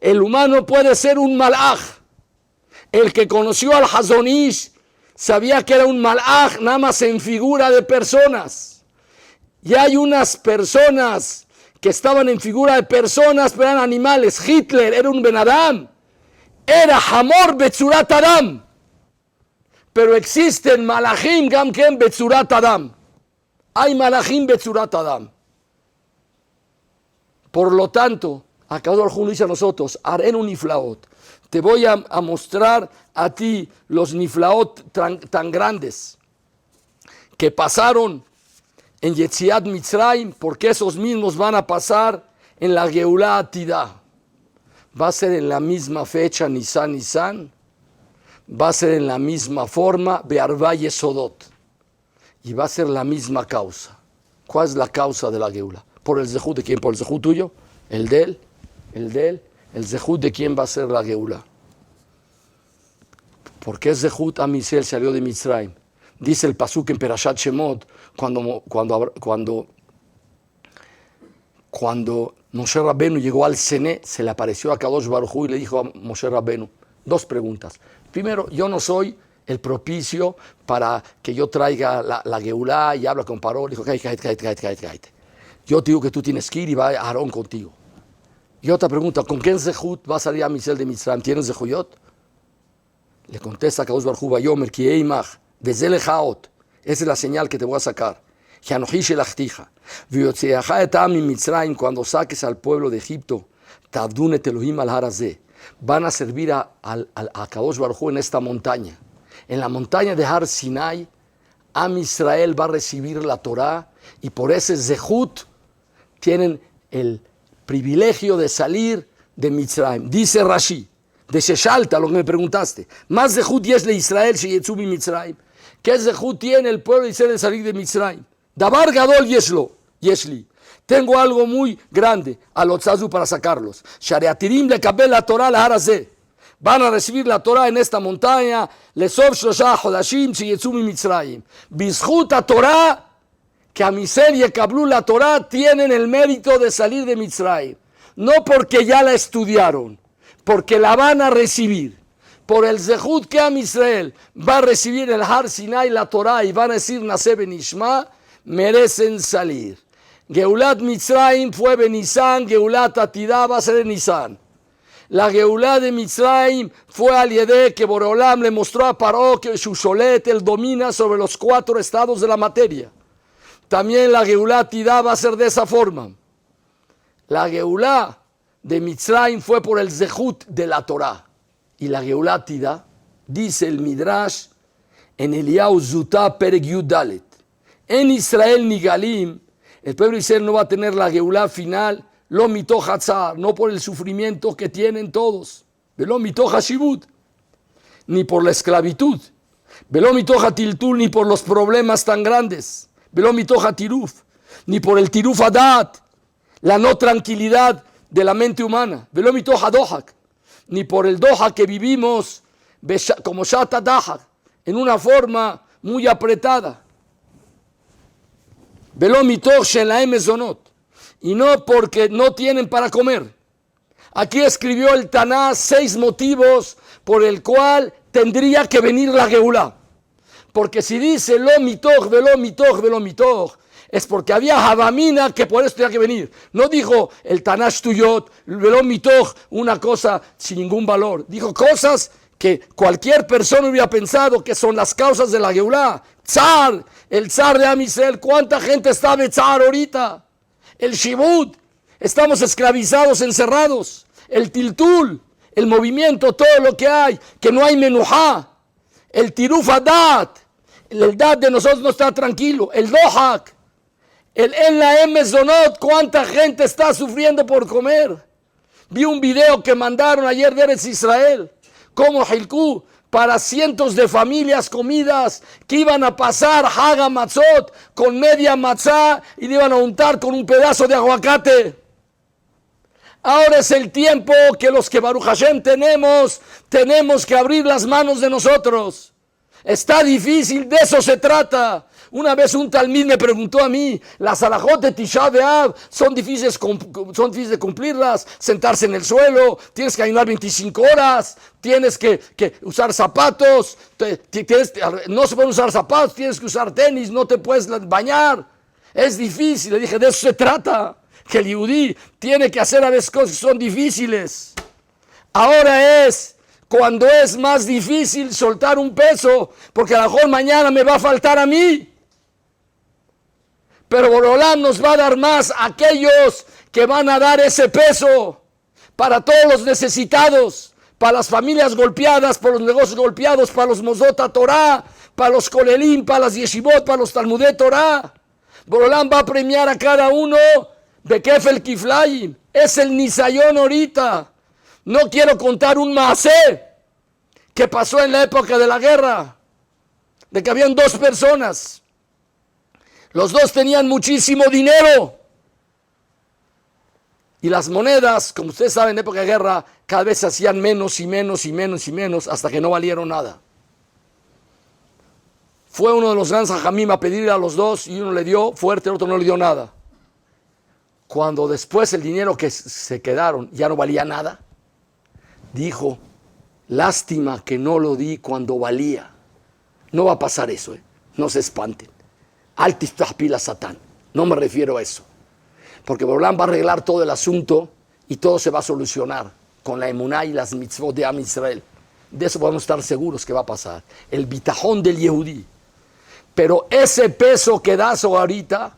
El humano puede ser un malaj. El que conoció al Hazonish sabía que era un malaj, nada más en figura de personas. Y hay unas personas que estaban en figura de personas, pero eran animales. Hitler era un Ben Adam. Era Hamor Betzurat Adam. Pero existen malachim gamken betzurat Adam. Hay malachim betzurat Adam. Por lo tanto, Akadosh Baruj Hu dice a nosotros, Arenu Niflaot. Te voy a mostrar a ti los Niflaot tan grandes que pasaron en Yetziat Mitzrayim, porque esos mismos van a pasar en la Geulah Atidá. Va a ser en la misma fecha, Nisan. Va a ser en la misma forma, Be'arba Yesodot. Y va a ser la misma causa. ¿Cuál es la causa de la Geulah? ¿Por el Zehut de quién? ¿Por el Zehut tuyo? ¿El de él? el zehut de quién va a ser la Geulá. ¿Por qué zehut Am Yisrael salió de Mitzrayim? Dice el pasuk en Perashat Shemot, cuando Moshe Rabbenu llegó al Sené, se le apareció a Kadosh Baruj Hu y le dijo a Moshe Rabbenu, dos preguntas. Primero, yo no soy el propicio para que yo traiga la Geulá y habla con Paró. Le dijo, cállate. Yo te digo que tú tienes que ir y va Aarón contigo. Y otra pregunta, ¿con qué zehut va a salir a Misel de Mitzrayim? ¿Tienes zehuyot? Le contesta a Kadosh Baruj Hu, Vayomer ki eimach, desde lejaot. Esa es la señal que te voy a sacar. Janohi shelachtija. V'yotzeacha et am Mitzrayim, cuando saques al pueblo de Egipto, Tavdun et Elohim al harazeh. Van a servir a Kadosh Baruj Hu en esta montaña. En la montaña de Har Sinai, Am Israel va a recibir la Torah y por ese zehut tienen el privilegio de salir de Mitzrayim. Dice Rashi, de Sheshalta, lo que me preguntaste, más zehut yesh le Israel sheyetzu mi Mitzrayim. ¿Qué zehut tiene el pueblo de Israel de salir de Mitzrayim? Dabar gadol yeshli. Tengo algo muy grande a los tzazu para sacarlos. Shareatirim le kabel la Torah la harazeh. Van a recibir la Torah en esta montaña. Lesov shlosha chodashim sheyetzu mi Mitzrayim. Bizchut a Torah, que a Misel y Ekablu la Torah tienen el mérito de salir de Mitzrayim. No porque ya la estudiaron, porque la van a recibir. Por el zehut que Am Israel va a recibir el Har Sinai la Torah y van a decir Naseh benishma, merecen salir. Geulat Mitzrayim fue Benisan, Geulat Atidah va a ser en Nisan. La Geulá de Mitzrayim fue al Yedé que Boreolam le mostró a Paró que su sholet, él domina sobre los 4 estados de la materia. También la Geulá Atidah va a ser de esa forma. La Geulá de Mitzrayim fue por el zehut de la Torah. Y la Geulá Atidah, dice el Midrash en Eliyahu Zutah Perek Yud Dalet, en Israel Nigalim, el pueblo de Israel no va a tener la Geulá final, lo mitoch hatzar, no por el sufrimiento que tienen todos, velo mitoch hashivut, ni por la esclavitud, velo mitoch hatiltul, ni por los problemas tan grandes, velo mitoch hatiruf, ni por el tiruf adat, la no tranquilidad de la mente humana, velo mitoch hadohak, ni por el doha que vivimos como shata dahak, en una forma muy apretada. Velo mitoch shelahem mezonot, y no porque no tienen para comer. Aquí escribió el Taná 6 motivos por el cual tendría que venir la Geulá. Porque si dice lo mitoch, velo mitoch, velo mitoch, es porque había Havamina que por eso tenía que venir. No dijo el Taná Shtuyot, velo mitoch, una cosa sin ningún valor. Dijo cosas que cualquier persona hubiera pensado que son las causas de la Geulá. Tzar, el tzar de Am Yisrael. ¿Cuánta gente está de tzar ahorita? El shibud, estamos esclavizados, encerrados. El tiltul, el movimiento, todo lo que hay, que no hay menujá. El tiruf adat, el dat de nosotros no está tranquilo. El dohak, el en la mezonot, cuánta gente está sufriendo por comer. Vi un video que mandaron ayer de Eretz Israel, como Hilkú, para cientos de familias comidas que iban a pasar Haga Matzot con media matzá y le iban a untar con un pedazo de aguacate. Ahora es el tiempo que los que Baruch Hashem tenemos que abrir las manos de nosotros. Está difícil, de eso se trata. Una vez un talmid me preguntó a mí, las alajot de Tisha B'Av son difíciles de cumplirlas, sentarse en el suelo, tienes que ayunar 25 horas, tienes que usar zapatos, no se pueden usar zapatos, tienes que usar tenis, no te puedes bañar. Es difícil, le dije, de eso se trata, que el yudí tiene que hacer a veces cosas que son difíciles. Ahora es cuando es más difícil soltar un peso, porque a lo mejor mañana me va a faltar a mí. Pero Boreolam nos va a dar más a aquellos que van a dar ese peso para todos los necesitados, para las familias golpeadas, para los negocios golpeados, para los Mosdot Torah, para los Kolelim, para las Yeshivot, para los Talmudé Torah. Boreolam va a premiar a cada uno de Kefel Kiflayim. Es el Nisayón ahorita. No quiero contar un maasé que pasó en la época de la guerra, de que habían 2 personas. Los 2 tenían muchísimo dinero. Y las monedas, como ustedes saben, en época de guerra, cada vez se hacían menos y menos y menos y menos hasta que no valieron nada. Fue uno de los grandes hajamim a pedirle a los dos y uno le dio fuerte, el otro no le dio nada. Cuando después el dinero que se quedaron ya no valía nada, dijo, lástima que no lo di cuando valía. No va a pasar eso, no se espanten. Altiftah pila Satán, no me refiero a eso. Porque Borolán va a arreglar todo el asunto y todo se va a solucionar con la emuná y las mitzvot de Am Israel. De eso podemos estar seguros que va a pasar. El bitajón del Yehudí. Pero ese peso que das ahorita,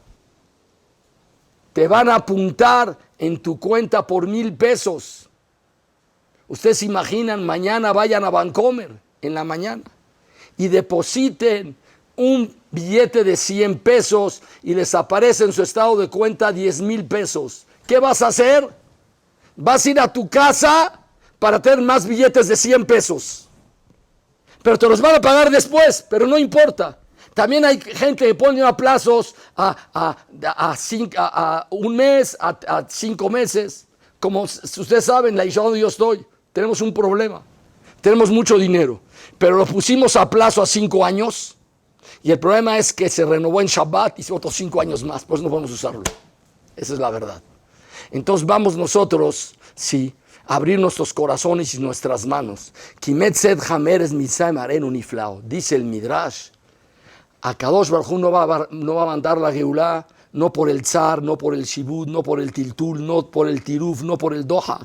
te van a apuntar en tu cuenta por 1,000 pesos. Ustedes se imaginan, mañana vayan a Vancomer en la mañana y depositen un billete de 100 pesos y les aparece en su estado de cuenta 10,000 pesos. ¿Qué vas a hacer? Vas a ir a tu casa para tener más billetes de 100 pesos. Pero te los van a pagar después, pero no importa. También hay gente que pone a plazos a un mes, a 5 meses. Como ustedes saben, la isla donde yo estoy, tenemos un problema. Tenemos mucho dinero, pero lo pusimos a plazo a 5 años. Y el problema es que se renovó en Shabbat y otros 5 años más, pues no podemos usarlo. Esa es la verdad. Entonces vamos nosotros, sí, a abrir nuestros corazones y nuestras manos. Dice el Midrash, a Kadosh Baruj Hu no va a mandar la Geulá, no por el Tzar, no por el Shibud, no por el Tiltul, no por el Tiruf, no por el Doha,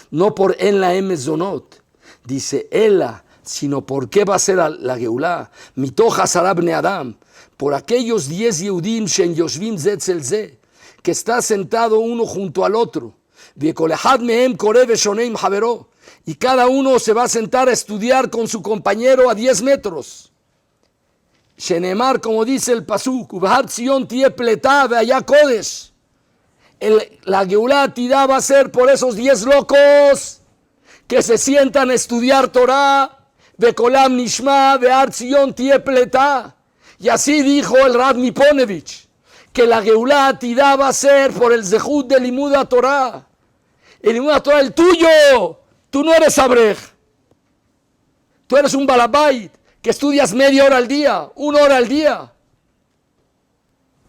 no por en la Emezonot. Dice, Ela, sino por qué va a ser la Geulá. Mitoja Sarabne Adam, por aquellos 10 Yehudim Shen Yoshvim Zetzel Ze, que está sentado uno junto al otro. Y cada uno se va a sentar a estudiar con su compañero a 10 metros. Shenemar, como dice el Pasuk, la Geulá Tidá va a ser por esos 10 locos que se sientan a estudiar Torah. Bekolam Nishma, Be'ar Tzion Tie Pletá. Y así dijo el Rav Niponevich, que la Geulá Tidá va a ser por el Zehut de Limuda Torah. El Limuda Torah, el tuyo. Tú no eres Abrej. Tú eres un Balabait, que estudias media hora al día, 1 hora al día.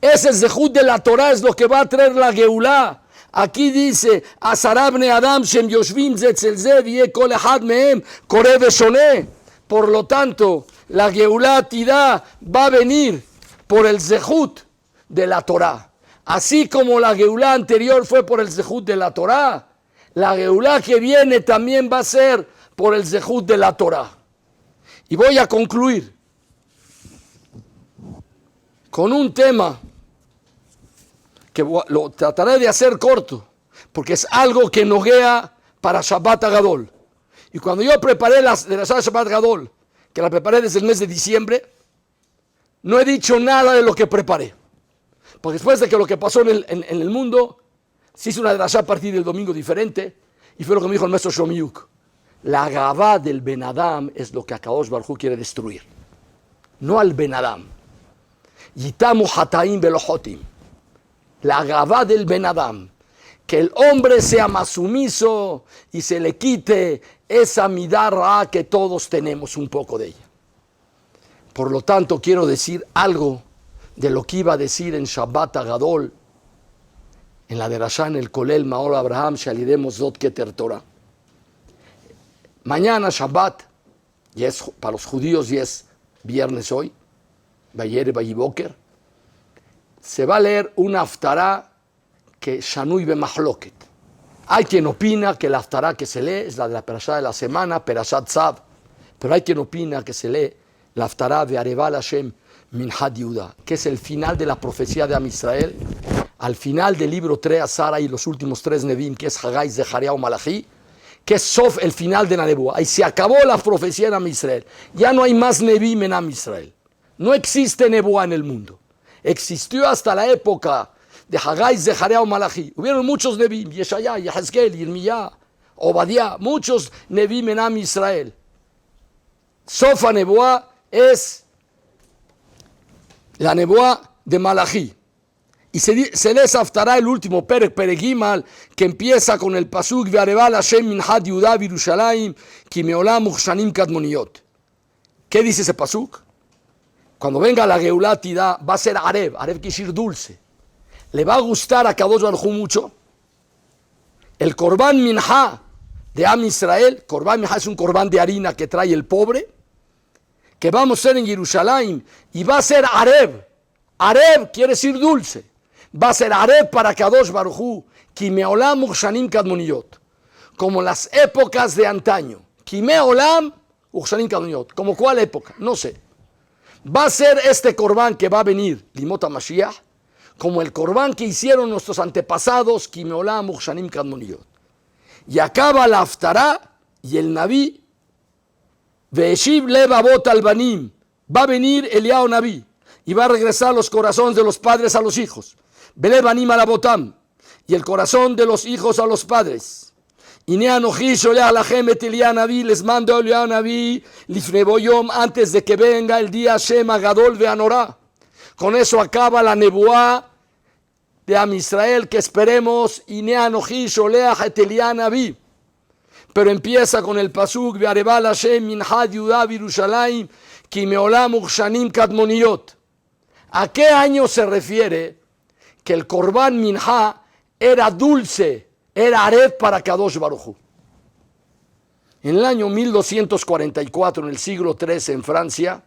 Ese Zehut de la Torah es lo que va a traer la Geulá. Aquí dice, Asarabne Adam Shem Yoshvim Zetzel Ze, Vie Kol Echad Mehem Koreh Veshoneh. Por lo tanto, la Geulá Tidá va a venir por el Zehut de la Torah. Así como la Geulá anterior fue por el Zehut de la Torah, la Geulá que viene también va a ser por el Zehut de la Torah. Y voy a concluir con un tema que lo trataré de hacer corto, porque es algo que noguea para Shabbat Gadol. Y cuando yo preparé la Shabbat Gadol, que la preparé desde el mes de diciembre, no he dicho nada de lo que preparé. Porque después de que lo que pasó en el mundo, se hizo una drashá a partir del domingo diferente, y fue lo que me dijo el maestro Shomiyuk. La gavá del Ben Adam es lo que Akadosh Baruj Hu quiere destruir, no al Ben Adam. Yitamu hataim velohotim. La gavá del Ben Adam, que el hombre sea más sumiso y se le quite esa midá que todos tenemos un poco de ella. Por lo tanto, quiero decir algo de lo que iba a decir en Shabbat Gadol, en la derashá en el Kolel Maor Abraham Shalideh Mosdot Keter Torah. Mañana Shabbat, y es, para los judíos y es viernes hoy, Bayer Bayiboker, se va a leer una haftará que Shanui Bemahloket. Hay quien opina que la haftará que se lee es la de la perashá de la semana, Perashat Tzav, pero hay quien opina que se lee la haftará de Areval Hashem Minhad Yehuda, que es el final de la profecía de Am Israel, al final del libro 3 Sara y los últimos 3 Nevim, que es Hagai, Zechariah o Malachi, que es Sof, el final de la Nebuá. Ahí se acabó la profecía en Am Israel. Ya no hay más Nevim en Am Israel. No existe Nebuá en el mundo. Existió hasta la época de Hagai, Zechariah o Malachi. Hubieron muchos Nevim, Yeshaya, Yehezkel, Yirmiyah, Obadiah, muchos Nevim en Am Israel. Sofa Nebuá es la Nebuá de Malachi. Y se les aftará el último Peregimal, que empieza con el pasuk Ve'areval Hashem minhat Yudá Virushalayim ki meolam uchshanim kadmoniot. ¿Qué dice ese pasuk? Cuando venga la Geulatida va a ser Arev quiere decir dulce. Le va a gustar a Kadosh Baruj Hu mucho. El Korban Minha de Am Israel, Korban Minha es un Korban de harina que trae el pobre, que vamos a hacer en Jerusalén, y va a ser Arev. Arev quiere decir dulce. Va a ser Arev para Kadosh Baruj Hu, ki meolam uchshanim kadmoniot, como las épocas de antaño. Ki meolam uchshanim kadmoniot. ¿Como cuál época? No sé. Va a ser este Korban que va a venir, Limot HaMashiach, como el Korban que hicieron nuestros antepasados, ki meolam uchshanim kadmoniot. Y acaba la Haftará y el Naví, Ve'eshiv lev avot al banim, va a venir Eliyahu Naví y va a regresar los corazones de los padres a los hijos. Ve'lev banim al abotam, y el corazón de los hijos a los padres. Ine anoji sholeach lachem et Eliyahu Naví, les mando a Eliyahu Naví lifnei bo yom, antes de que venga el día Shem Agadol ve'anorá. Con eso acaba la nebuá de Am Israel que esperemos. Ine anoji sholeach et Eliyahu Naví. Pero empieza con el pasuk Ve'areval Hashem minhat Yudá Virushalayim ki meolam uchshanim kadmoniot. ¿A qué año se refiere que el Korban Minha era dulce, era Arev para Kadosh Baruj Hu? En el año 1244, en el siglo XIII, en Francia,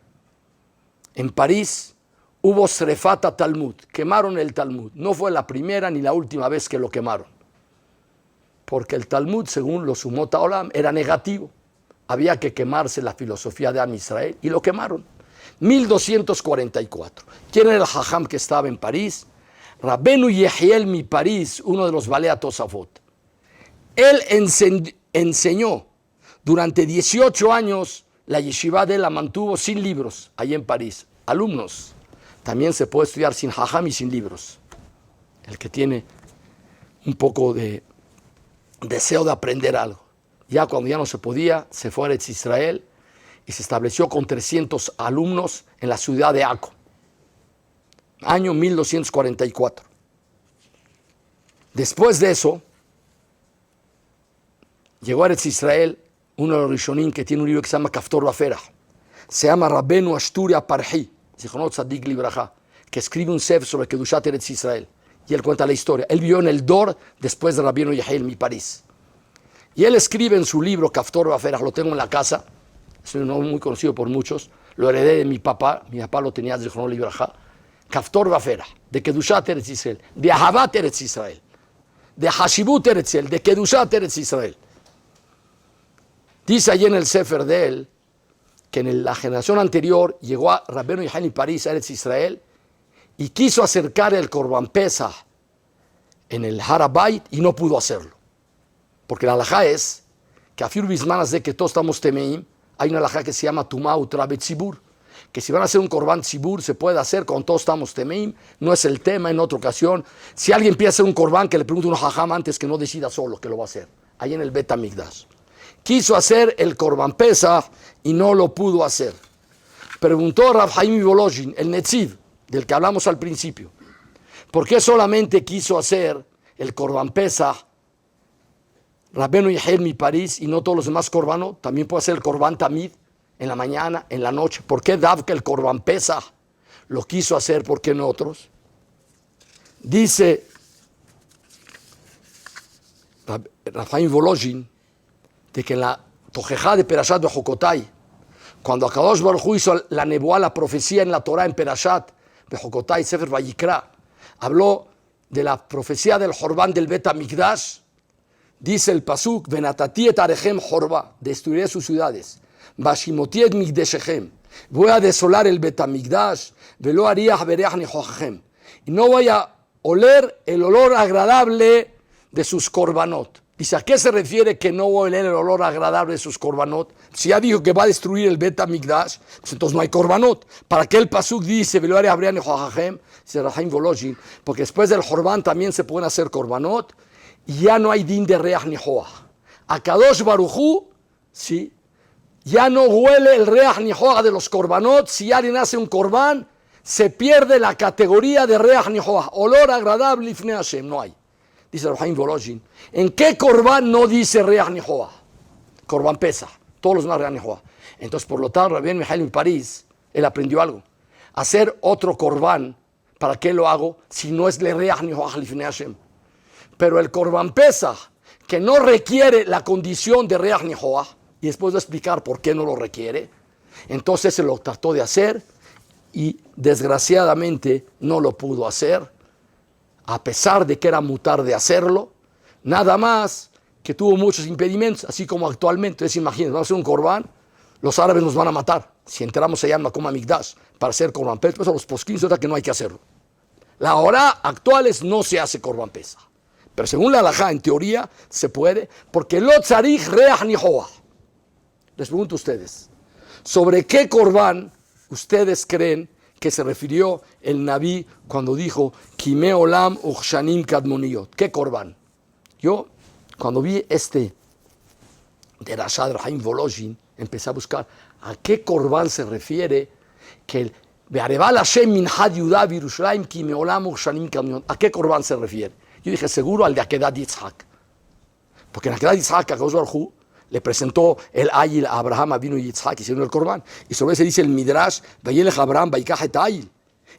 en París, hubo Srefata Talmud, quemaron el Talmud. No fue la primera ni la última vez que lo quemaron, porque el Talmud, según los Umot HaOlam, era negativo. Había que quemarse la filosofía de Am Israel y lo quemaron. 1244. ¿Quién era el Jajam que estaba en París? Rabbenu Yehiel mi París, uno de los Balei Tosafot. Él enseñó durante 18 años, la yeshiva de él la mantuvo sin libros, allí en París. Alumnos, también se puede estudiar sin Jajam y sin libros. El que tiene un poco de deseo de aprender algo. Ya cuando ya no se podía, se fue a Eretz Israel y se estableció con 300 alumnos en la ciudad de Aco, año 1244. Después de eso, llegó a Eretz Israel uno de los Rishonim que tiene un libro que se llama Kaftor Baferah. Se llama Rabbenu Ashturia Parhi, Zichronot Tzadik Libraja, que escribe un sefer sobre Kedushat Eretz Israel. Y él cuenta la historia. Él vivió en el Dor después de Rabbenu Yehiel mi París. Y él escribe en su libro Kaftor Baferah, lo tengo en la casa, es un nombre muy conocido por muchos, lo heredé de mi papá lo tenía de Zichronot Libraja. Kaftor Baferah, de Kedushat Eretz Israel, de Ahavat Eretz Israel, de Hashibut Eretz Israel, de Kedushat Eretz Israel. Dice allí en el sefer de él que en la generación anterior llegó a Rabbenu Yehiel mi París a Eretz Israel y quiso acercar el Korban Pesach en el Har HaBayit y no pudo hacerlo. Porque la halajá es que a Firu Bismanas de que todos estamos temeim, hay una halajá que se llama Tumá Utra Betzibur, que si van a hacer un Korban Tzibur se puede hacer cuando todos estamos temeim, no es el tema. En otra ocasión, si alguien empieza a hacer un Korban, que le pregunte a un Jajam antes, que no decida solo que lo va a hacer, ahí en el Bet HaMikdash. Quiso hacer el Korban Pesach y no lo pudo hacer. Preguntó Rav Haim Volozhin, el Netziv, del que hablamos al principio, ¿por qué solamente quiso hacer el Korban Pesach Rabbenu Yehiel mi París y no todos los demás Korbanot? También puede hacer el Korban Tamid en la mañana, en la noche. ¿Por qué Davka el Korban Pesach lo quiso hacer? ¿Por qué no otros? Dice Rav Haim Volozhin de que en la Tojejá de Perashat Bejokotai, cuando Akadosh Baruj Hu hizo la nebuá, la profecía en la Torah en Perashat Bejokotai, Sefer Vayikra, habló de la profecía del Jorbán del Bet HaMikdash. Dice el pasuk, Venatati et arechem Jorba, destruiré sus ciudades, Bashimoti et Migdeshechem, voy a desolar el Bet HaMikdash, Velo ariach bereach nijochechem, y no voy a oler el olor agradable de sus korbanot. Dice, ¿a qué se refiere que no voy a oler el olor agradable de sus korbanot? Si ya dijo que va a destruir el Bet HaMikdash, pues entonces no hay korbanot. ¿Para qué el pasuk dice, Velo ariach bereach nijochechem? Dice Rav Haim Volozhin, porque después del Jorbán también se pueden hacer korbanot, y ya no hay din de reach ni joach. A Kadosh Baruj Hu, sí, ya no huele el reach ni joach de los korbanot. Si alguien hace un korban, se pierde la categoría de Reach Nihoah, olor agradable Lifnei Hashem, no hay. Dice Reb Haim Volozhin, ¿en qué Corbán no dice Reach Nihoah? Corbán Pesach, todos los demás Reach Nihoah. Entonces, por lo tanto, Rabbi Mijail en París, él aprendió algo. Hacer otro Corbán, ¿para qué lo hago? Si no es le Reach Nihoah Lifnei Hashem. Pero el Corbán Pesach, que no requiere la condición de Reach Nihoah, y después de explicar por qué no lo requiere, entonces se lo trató de hacer y desgraciadamente no lo pudo hacer, a pesar de que era mutar de hacerlo, nada más que tuvo muchos impedimentos, así como actualmente. Entonces imagínense, vamos a hacer un Corbán, los árabes nos van a matar si entramos allá en Makom Hamikdash para hacer Corbán Pesach. Pues a los posquín se que no hay que hacerlo. La hora actual es no se hace Corbán Pesach, pero según la halajá, en teoría se puede, porque lo tzarich Reach Nihoah. Les pregunto a ustedes, ¿sobre qué Corbán ustedes creen que se refirió el Nabí cuando dijo Kimei Olam Uchshanim Kadmoniyot? ¿Qué Corbán? Yo, cuando vi de Rashad Haim Volozhin, empecé a buscar a qué Corbán se refiere que el Be'areval Hashem Minhad Yudá Virushalayim Kimei Olam Uchshanim Kadmoniyot. ¿A qué Corbán se refiere? Yo dije, seguro al de Akedat Yitzhak. Porque en Akedat Yitzhak, a Kadosh Baruj Hu le presentó el Ayil a Abraham, Avinu y Yitzhak, hicieron el Corbán. Y sobre eso dice el Midrash, Vayelech Abraham, Vaikaj et Ayil.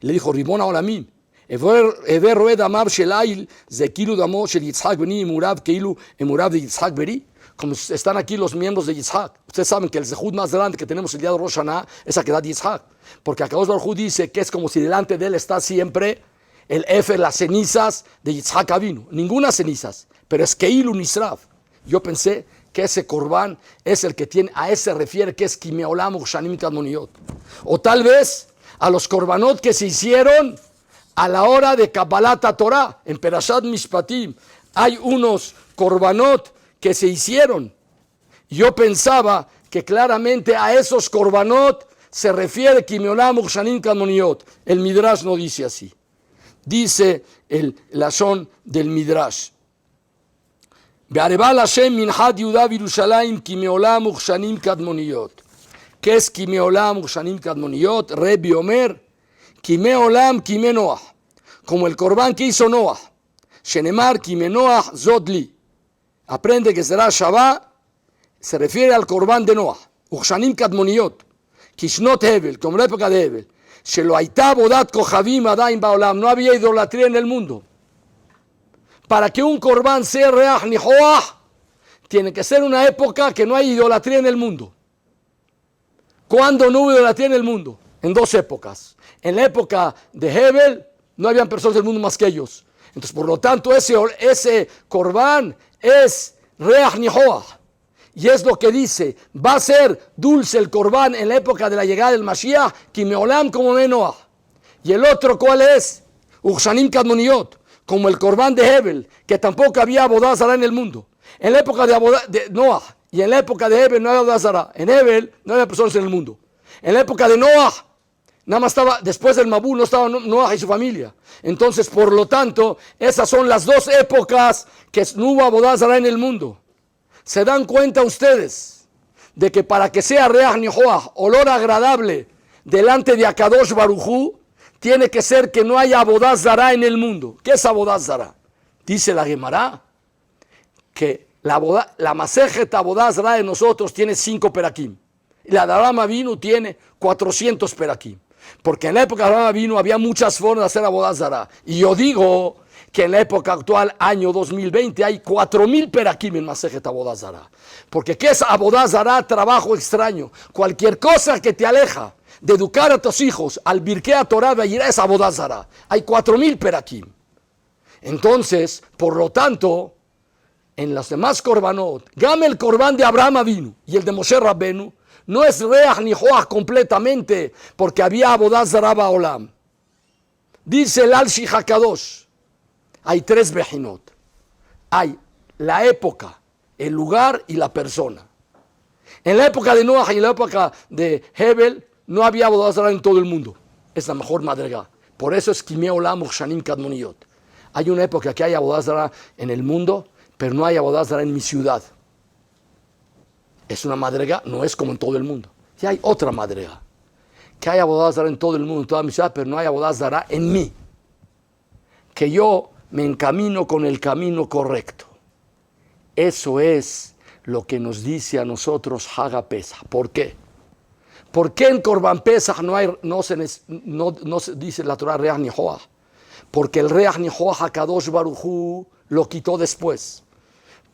Le dijo, Ribona Olamim, Ever Roed Amab Shel Ayil, Zekilu Damo Shel Yitzhak Beni, Emurav Keilu, Emurav de Yitzhak Beri. Como están aquí los miembros de Yitzhak. Ustedes saben que el Zehut más grande que tenemos el día de Rosh Hashanah es Akedat Yitzhak. Porque Akadosh Baruj Hu dice que es como si delante de él está siempre el Efer, las cenizas de Yitzhak Avinu. Ninguna cenizas, pero es Keilu Nisraf. Yo pensé que ese Corbán es el que tiene, a ese refiere que es Kimei Olam Uchshanim Kadmoniyot. O tal vez a los Korbanot que se hicieron a la hora de Kabbalat Torah. En Perashat Mishpatim hay unos Korbanot que se hicieron. Yo pensaba que claramente a esos Korbanot se refiere Kimei Olam Uchshanim Kadmoniyot. El Midrash no dice así. Dice el Lashon del Midrash. Be'areval Hashem Minhad Yudá Virushalayim Kimei Olam Uchshanim Kadmoniyot. ¿Qué es Kimei Olam Uchshanim Kadmoniyot? Rebbe Omer, Kimei Olam Kimei Noah. Como el Corbán que hizo Noah. Shenemar Kimei Noah Zodli. Aprende que será Shabbat, se refiere al Corbán de Noah. Uchshanim Kadmoniyot. Kishnot Hevel, como la época de Hevel. Shelo Haitá Bodat Kochavim Adaim Baolam. No había idolatría en el mundo. Para que un Corbán sea Reach Nihoah, tiene que ser una época que no hay idolatría en el mundo. ¿Cuándo no hubo idolatría en el mundo? En dos épocas. En la época de Hebel, no habían personas del mundo más que ellos. Entonces, por lo tanto, ese Corbán es Reach Nihoah. Y es lo que dice, va a ser dulce el Corbán en la época de la llegada del Mashiach, Kimei Olam como Noah. Y el otro, ¿cuál es? Uchshanim Kadmoniyot. Como el Corbán de Hebel, que tampoco había Abodá Zará en el mundo. En la época de Noah y en la época de Hebel no había Abodá Zará. En Hebel no había personas en el mundo. En la época de Noah, nada más estaba, después del Mabú, no estaba Noah y su familia. Entonces, por lo tanto, esas son las dos épocas que no hubo Abodá Zará en el mundo. ¿Se dan cuenta ustedes de que para que sea Reach Nihoah, olor agradable, delante de Akadosh Baruj Hu, tiene que ser que no haya Abodá Zará en el mundo? ¿Qué es Abodá Zará? Dice la Gemara que la Masejet Abodá Zará de nosotros tiene 5 perakim. Y la de Abraham Avinu tiene 400 perakim. Porque en la época de Abraham Avinu había muchas formas de hacer Abodá Zará. Y yo digo que en la época actual, año 2020, hay 4000 perakim en Masejet Abodá Zará. Porque ¿qué es Abodá Zará? Trabajo extraño. Cualquier cosa que te aleja de educar a tus hijos al Birkei Torah es Abodá Zará. Hay 4000 perakim. Entonces, por lo tanto, en los demás Korbanot, Gam el Korban de Abraham Avinu y el de Moshe Rabbenu, no es Reach Nihoah completamente, porque había Abodá Zará Baolam. Dice el Al-Shi Hakadosh, hay 3 Bejinot. Hay la época, el lugar y la persona. En la época de Noah y en la época de Hebel, no había Abodá Zará en todo el mundo. Es la mejor madrega. Por eso es Kimei Olam Uchshanim Kadmoniyot. Hay una época que hay Abodá Zará en el mundo, pero no hay Abodá Zará en mi ciudad. Es una madrega, no es como en todo el mundo. Y hay otra madrega, que hay Avodah Zará en todo el mundo, en toda mi ciudad, pero no hay Avodah Zará en mí. Que yo me encamino con el camino correcto. Eso es lo que nos dice a nosotros Haga Pesach. ¿Por qué? ¿Por qué en Korban Pesach no se dice la Torah Reach Nihoach? Porque el Reach Nihoach HaKadosh Baruj Hu lo quitó después.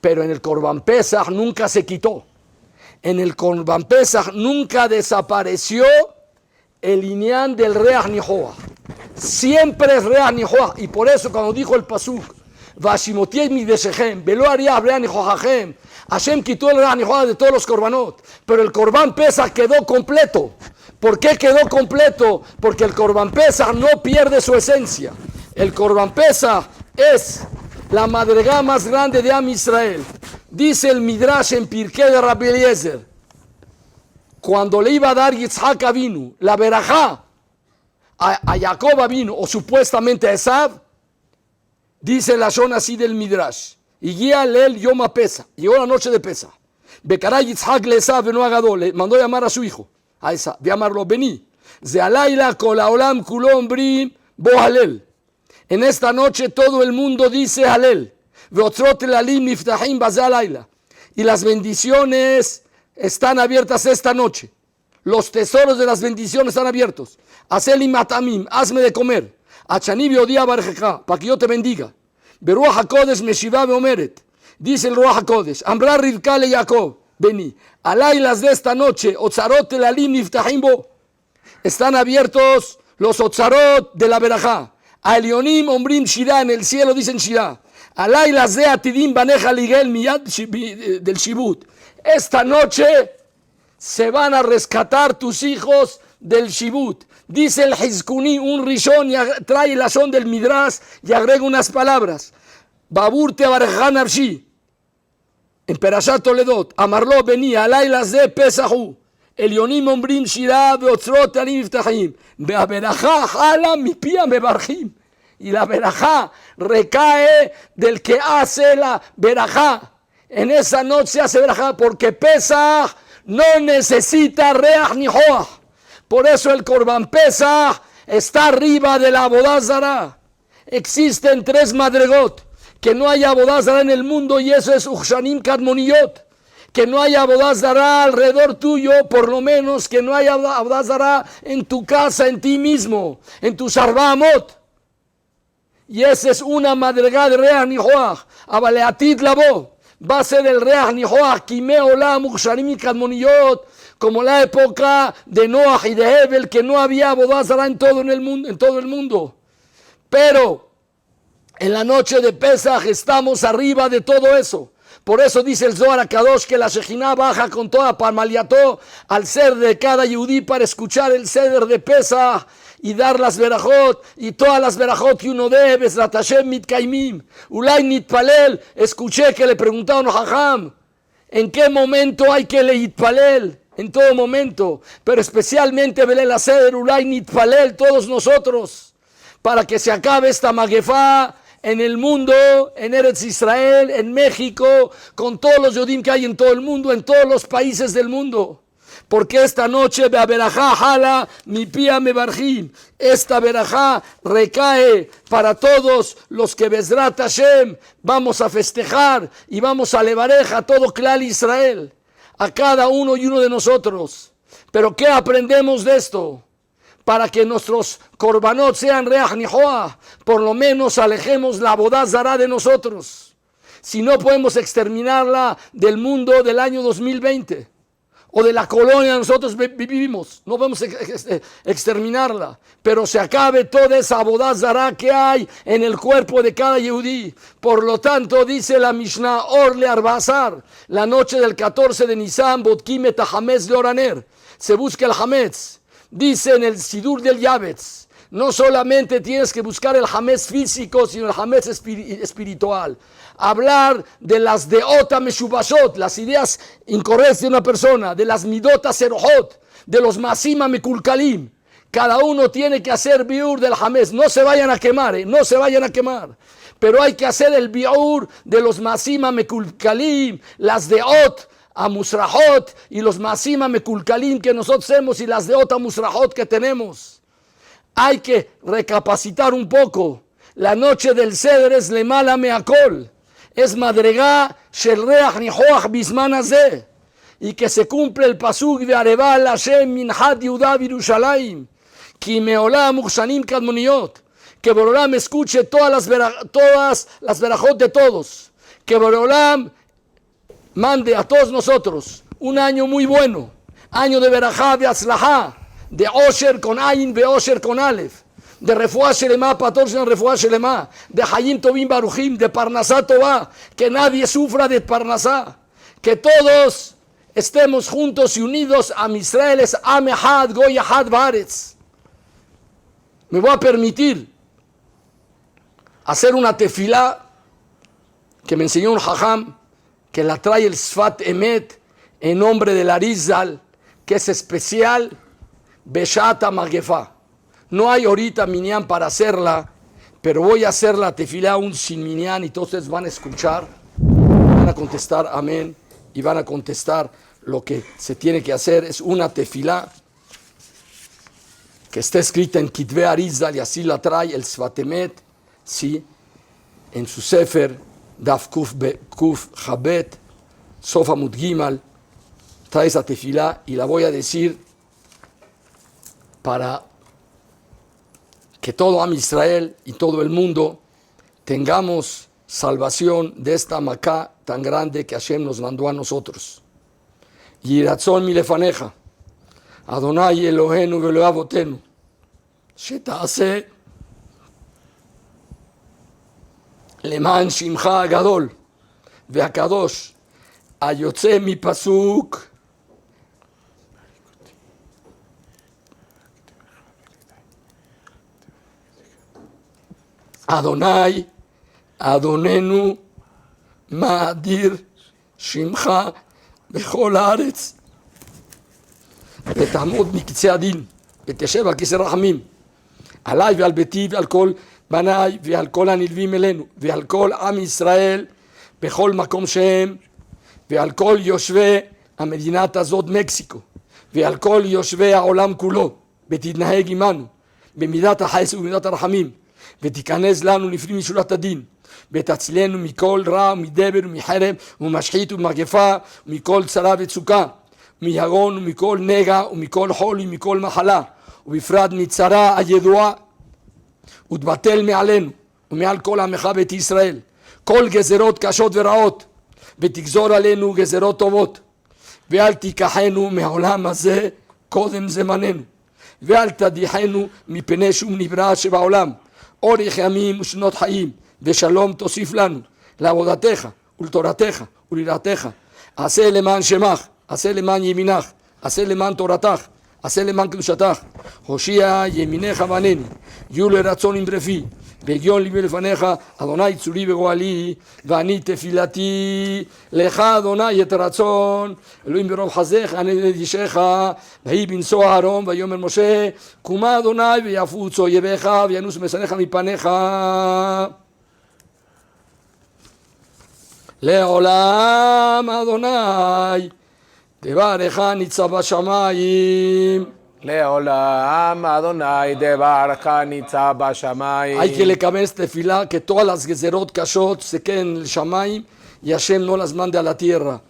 Pero en el Korban Pesach nunca se quitó. En el Korban Pesach nunca desapareció el Inyan del Reach Nihoach. Siempre es Reach Nihoach. Y por eso cuando dijo el Pasuk, Vashimotiei Mikdeshechem, Velo Ariah Reach Nihoachachem, Hashem quitó el Reach Nihoach de todos los Korbanot, pero el Korban Pesach quedó completo. ¿Por qué quedó completo? Porque el Korban Pesach no pierde su esencia. El Korban Pesach es la madregá más grande de Am Israel. Dice el Midrash en Pirkei de Rabbi Eliezer, cuando le iba a dar Yitzhak Avinu la verajá a Jacob Avinu, o supuestamente a Esav, dice la Shon así del Midrash, y guía el Yom Pesach, llegó la noche de Pesach, Bekará Yitzhak le Esav no Agadol, le mandó llamar a su hijo, a Esav, llamarlo Bení, Zealayla kol haolam kulo ombrim bo halel. En esta noche todo el mundo dice Halel. Y las bendiciones están abiertas esta noche. Los tesoros de las bendiciones están abiertos. Haceli matamim, hazme de comer. Achani beodía barjeja, para que yo te bendiga. Beruach HaKodesh meshiva beomeret. Dice el Ruach HaKodesh, Amra Rivka le Jacob, vení. Alaylas de esta noche, otzarot elalim niftahim bo. Están abiertos los otzarot de la verajá. A Elionim ombrim shirá, en el cielo dicen shirá. Alaylas de atidim baneja ligel miyad del shibut. Esta noche se van a rescatar tus hijos del shibut. Dice el Hizkuni, un rishon, y trae la son del Midrash y agrega unas palabras. Baburte barjan arshi. En Perashat Toledot, Amarlo venía, Alaylas de Pesahu. Elionim ombrim shirá beotzrot anim iftahim. Beaberajá jala mi pía me barjim. Y la verajá recae del que hace la verajá. En esa noche se hace verajá porque Pesach no necesita Reach Nihoach. Por eso el Korban Pesach está arriba de la Avodah Zará. Existen 3 madregot. Que no haya Avodah Zará en el mundo, y eso es Uchshanim Kadmoniyot. Que no haya Avodah Zará alrededor tuyo, por lo menos que no haya Avodah Zará en tu casa, en ti mismo, en tu Arba Amot. Y esa es una madregá de Reach Nihoach. Abaleatit labo. Va a ser el Reach Nihoach, Kime Olam Uchshanim Kadmoniyot, como la época de Noach y de Hebel, que no había Avodah Zará en todo el mundo. Pero en la noche de Pesach estamos arriba de todo eso. Por eso dice el Zohar HaKadosh que la Shejinah baja con toda Parmaliató al ser de cada Yehudí para escuchar el Seder de Pesach y dar las verajot, y todas las verajot que uno debe, Bezrat Hashem mitkaimim. Ulay nitpalel, escuché que le preguntaron a Jajam, ¿en qué momento hay que leitpalel? En todo momento, pero especialmente Belel Seder, Ulay nitpalel, todos nosotros, para que se acabe esta maguefá en el mundo, en Eretz Israel, en México, con todos los Yodim que hay en todo el mundo, en todos los países del mundo. Porque esta noche, Beaberajá jala, mi pía me barjim. Esta verajá recae para todos los que Bezrat Hashem vamos a festejar y vamos a levareja a todo Klal Israel, a cada uno y uno de nosotros. Pero ¿qué aprendemos de esto? Para que nuestros korbanot sean Reach Nihoach, por lo menos alejemos la Avodah Zará de nosotros. Si no podemos exterminarla del mundo del año 2020 o de la colonia nosotros vivimos, no podemos exterminarla, pero se acabe toda esa Avodah Zará que hay en el cuerpo de cada Yehudí. Por lo tanto, dice la Mishnah, Orle Arbazar, la noche del 14 de Nisan, Botkim et hametz de Oraner, se busca el hametz. Dice en el Sidur del Yavetz, no solamente tienes que buscar el hametz físico, sino el hametz espiritual. Hablar de las deota meshubashot, las ideas incorrectas de una persona, de las midota serohot, de los masima mekulkalim. Cada uno tiene que hacer biur del hametz. No se vayan a quemar, no se vayan a quemar. Pero hay que hacer el biur de los masima mekulkalim, las deot a Musrahot y los Masima Mekulkalim que nosotros hacemos y las de otra Musrahot que tenemos. Hay que recapacitar un poco. La noche del Seder es Lemala Meakol. Es Madregá Shel Reach Nihoach Bisman Hazeh. Y que se cumple el pasuk de Areval Hashem Minhat Yehuda Yerushalayim. Ki meolam uchshanim kadmoniot. Que Borolam escuche todas las verajot de todos. Que Borolam mande a todos nosotros un año muy bueno. Año de verajá, de atzlajá, de Osher con Ayin, de Osher con Aleph. De Refuah Shelema, Patorsen Refuah Shelema. De Hayim Tovim Baruchim, de Parnasá Tová. Que nadie sufra de Parnasá. Que todos estemos juntos y unidos. Am Israel es Am Echad, Goy Echad Baaretz. Me voy a permitir hacer una tefilá que me enseñó un jajam, que la trae el Sfat Emet en nombre del Arizal, que es especial, Beshat HaMagefá. No hay ahorita minyan para hacerla, pero voy a hacer la tefilá aún sin minyan y todos ustedes van a escuchar, van a contestar amén y van a contestar lo que se tiene que hacer. Es una tefilá que está escrita en Kitve Arizal y así la trae el Sfat Emet, sí, en su Sefer Daf Kuf Chabet Sofa Mudgimal, trae esa tefilá y la voy a decir para que todo Am Israel y todo el mundo tengamos salvación de esta Macá tan grande que Hashem nos mandó a nosotros. Yiratzon milefaneja, Adonai Elohenu ve'Elohe avotenu, sheta'aseh למען שמך הגדול והקדוש היוצא מפסוק אדוני אדוננו מאדיר שמך בכל הארץ ותעמוד מקצה הדין ותשב על כיסא רחמים עליי ועל ביתי ועל כל בניי ועל כל הנלווים אלינו ועל כל עם ישראל בכל מקום שהם ועל כל יושבי המדינת הזאת מקסיקו ועל כל יושבי העולם כולו ותתנהג עמנו במידת החסד ובמידת הרחמים ותיכנס לנו לפנים משורת הדין ותצילנו מכל רע ומדבר ומחרב ומשחית ומגפה ומכל צרה וצוקה מיגון ומכל נגע ומכל חול ומכל מחלה ובפרט מצרה הידועה ותבטל מעלינו ומעל כל עמך בית ישראל כל גזרות קשות ורעות ותגזור עלינו גזרות טובות ואל תיקחנו מהעולם הזה קודם זמננו ואל תדיחנו מפני שום נברא שבעולם אורך ימים ושנות חיים ושלום תוסיף לנו לעבודתך ולתורתך וליראתך עשה למען שמך עשה למען ימינך עשה למען תורתך עשה למען קדושתך הושיע ימינך וענני יהיו לרצון עם ברפי והגיון ליבי לפניך אדוני צורי וגואלי ואני תפילתי לך אדוני את הרצון אלוהים ברוב חזך ענה ידישך ויהי בנשוא אהרון ויאמר משה קומה אדוני ויפוץ אויביך וינוס משנאיך מפניך לעולם אדוני דברך ניצב בשמיים לעולם אדוני דברך ניצב בשמיים. Hay que le cabe este tefilá que todas las gezerot kashot se queden en el Shamaim y Hashem no las mande a la tierra.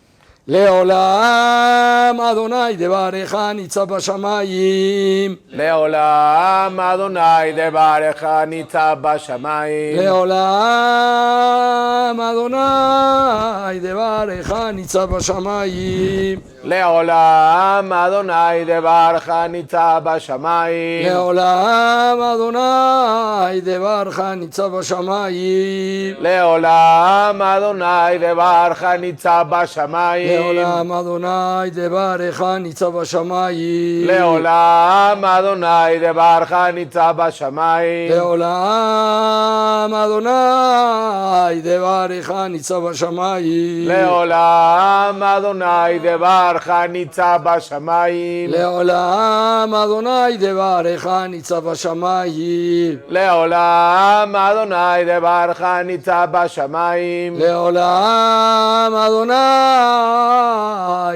לעולם אדוני דברך ניצב בשמיים. לעולם אדוני דברך ניצב בשמיים. לעולם אדוני דברך ניצב בשמיים. לעולם אדוני דברך ניצב בשמיים. לעולם אדוני דברך ניצב בשמיים. לעולם אדוני דברך ניצב בשמיים. לעולם אדוני דברך ניצב בשמיים. לעולם אדוני דברך ניצב בשמיים. לעולם אדוני דברך ניצב בשמיים. לעולם אדוני דברך ניצב בשמיים. לעולם אדוני דברך ניצב בשמיים. לעולם אדוני דברך ניצב בשמיים. לעולם אדוני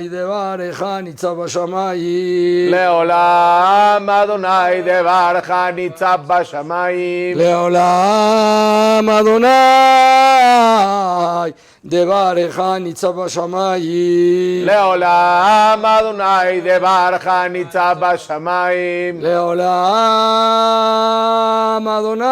דברך ניצב בשמיים. לעולם אדוני דברך ניצב בשמיים. לעולם אדוני דברך ניצב בשמיים. לעולם אדוני דברך ניצב בשמיים. לעולם אדוני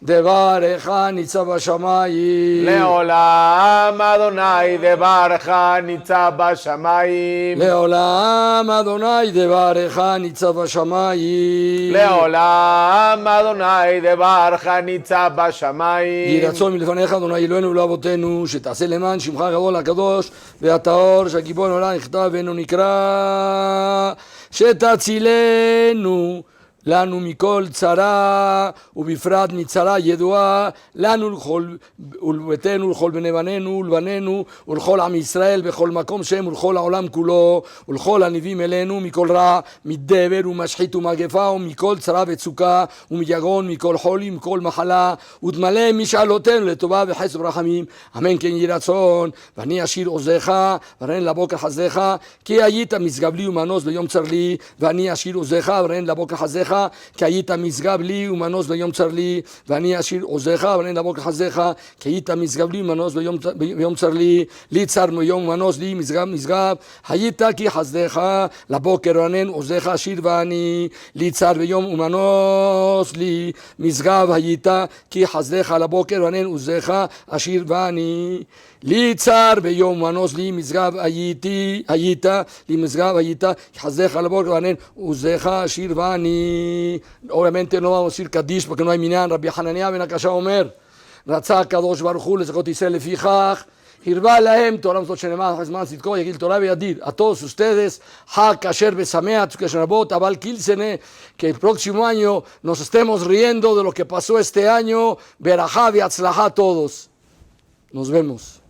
דברך ניצב בשמיים. לעולם אדוני דברך ניצב בשמיים. לעולם אדוני דברך ניצב בשמיים. לעולם אדוני דברך ניצב בשמיים. יהי רצון מלפניך אדוני אלוהינו ולאבותינו שתעשה למען שמך הגדול הקדוש והטהור שהגיבור לעולם נכתב ואינו נקרא שתצילנו לנו מכל צרה ובפרט מצרה ידועה לנו ולביתנו ולכל בני בנינו ולבנינו ולכל עם ישראל בכל מקום שהם ולכל העולם כולו ולכל הנביאים אלינו מכל רע מדבר ומשחית ומגפה ומכל צרה וצוקה ומיגון מכל חולי ומכל מחלה ותמלא משאלותינו לטובה וחסד ורחמים אמן כן יהי רצון ואני אשיר עוזך ורן לבוקר חסדך כי היית משגב לי ומנוס ביום צר לי ואני אשיר עוזך ורן לבוקר חסדך כי היית משגב לי ומנוס ביום צר לי ואני אשיר עוזך ורן לבוקר חסדך כי היית משגב לי ומנוס ביום צר לי לי צר מיום ומנוס לי משגב היית כי חסדך לבוקר ורנן עוזך אשיר ואני לי צר ביום ומנוס לי משגב היית כי חסדך לבוקר ורנן עוזך אשיר ואני לי צר ביום ומנוס לי משגב היית לי משגב היית כי חסדך לבוקר ורנן עוזך אשיר ואני. Obviamente no vamos a decir Kadish porque no hay minyan. Rabbi Hanania ben Akasha Omer רצה הקדוש ברוך הוא לזכות ישראל לפיכך הרבה להם תורה מזאת שנאמר זמן צדקו יגיל תורה וידיר a todos ustedes חג כשר ושמח que רבות אבל quilsene que el próximo año nos estemos riendo de lo que pasó este año verajá y atzlajá todos. Nos vemos.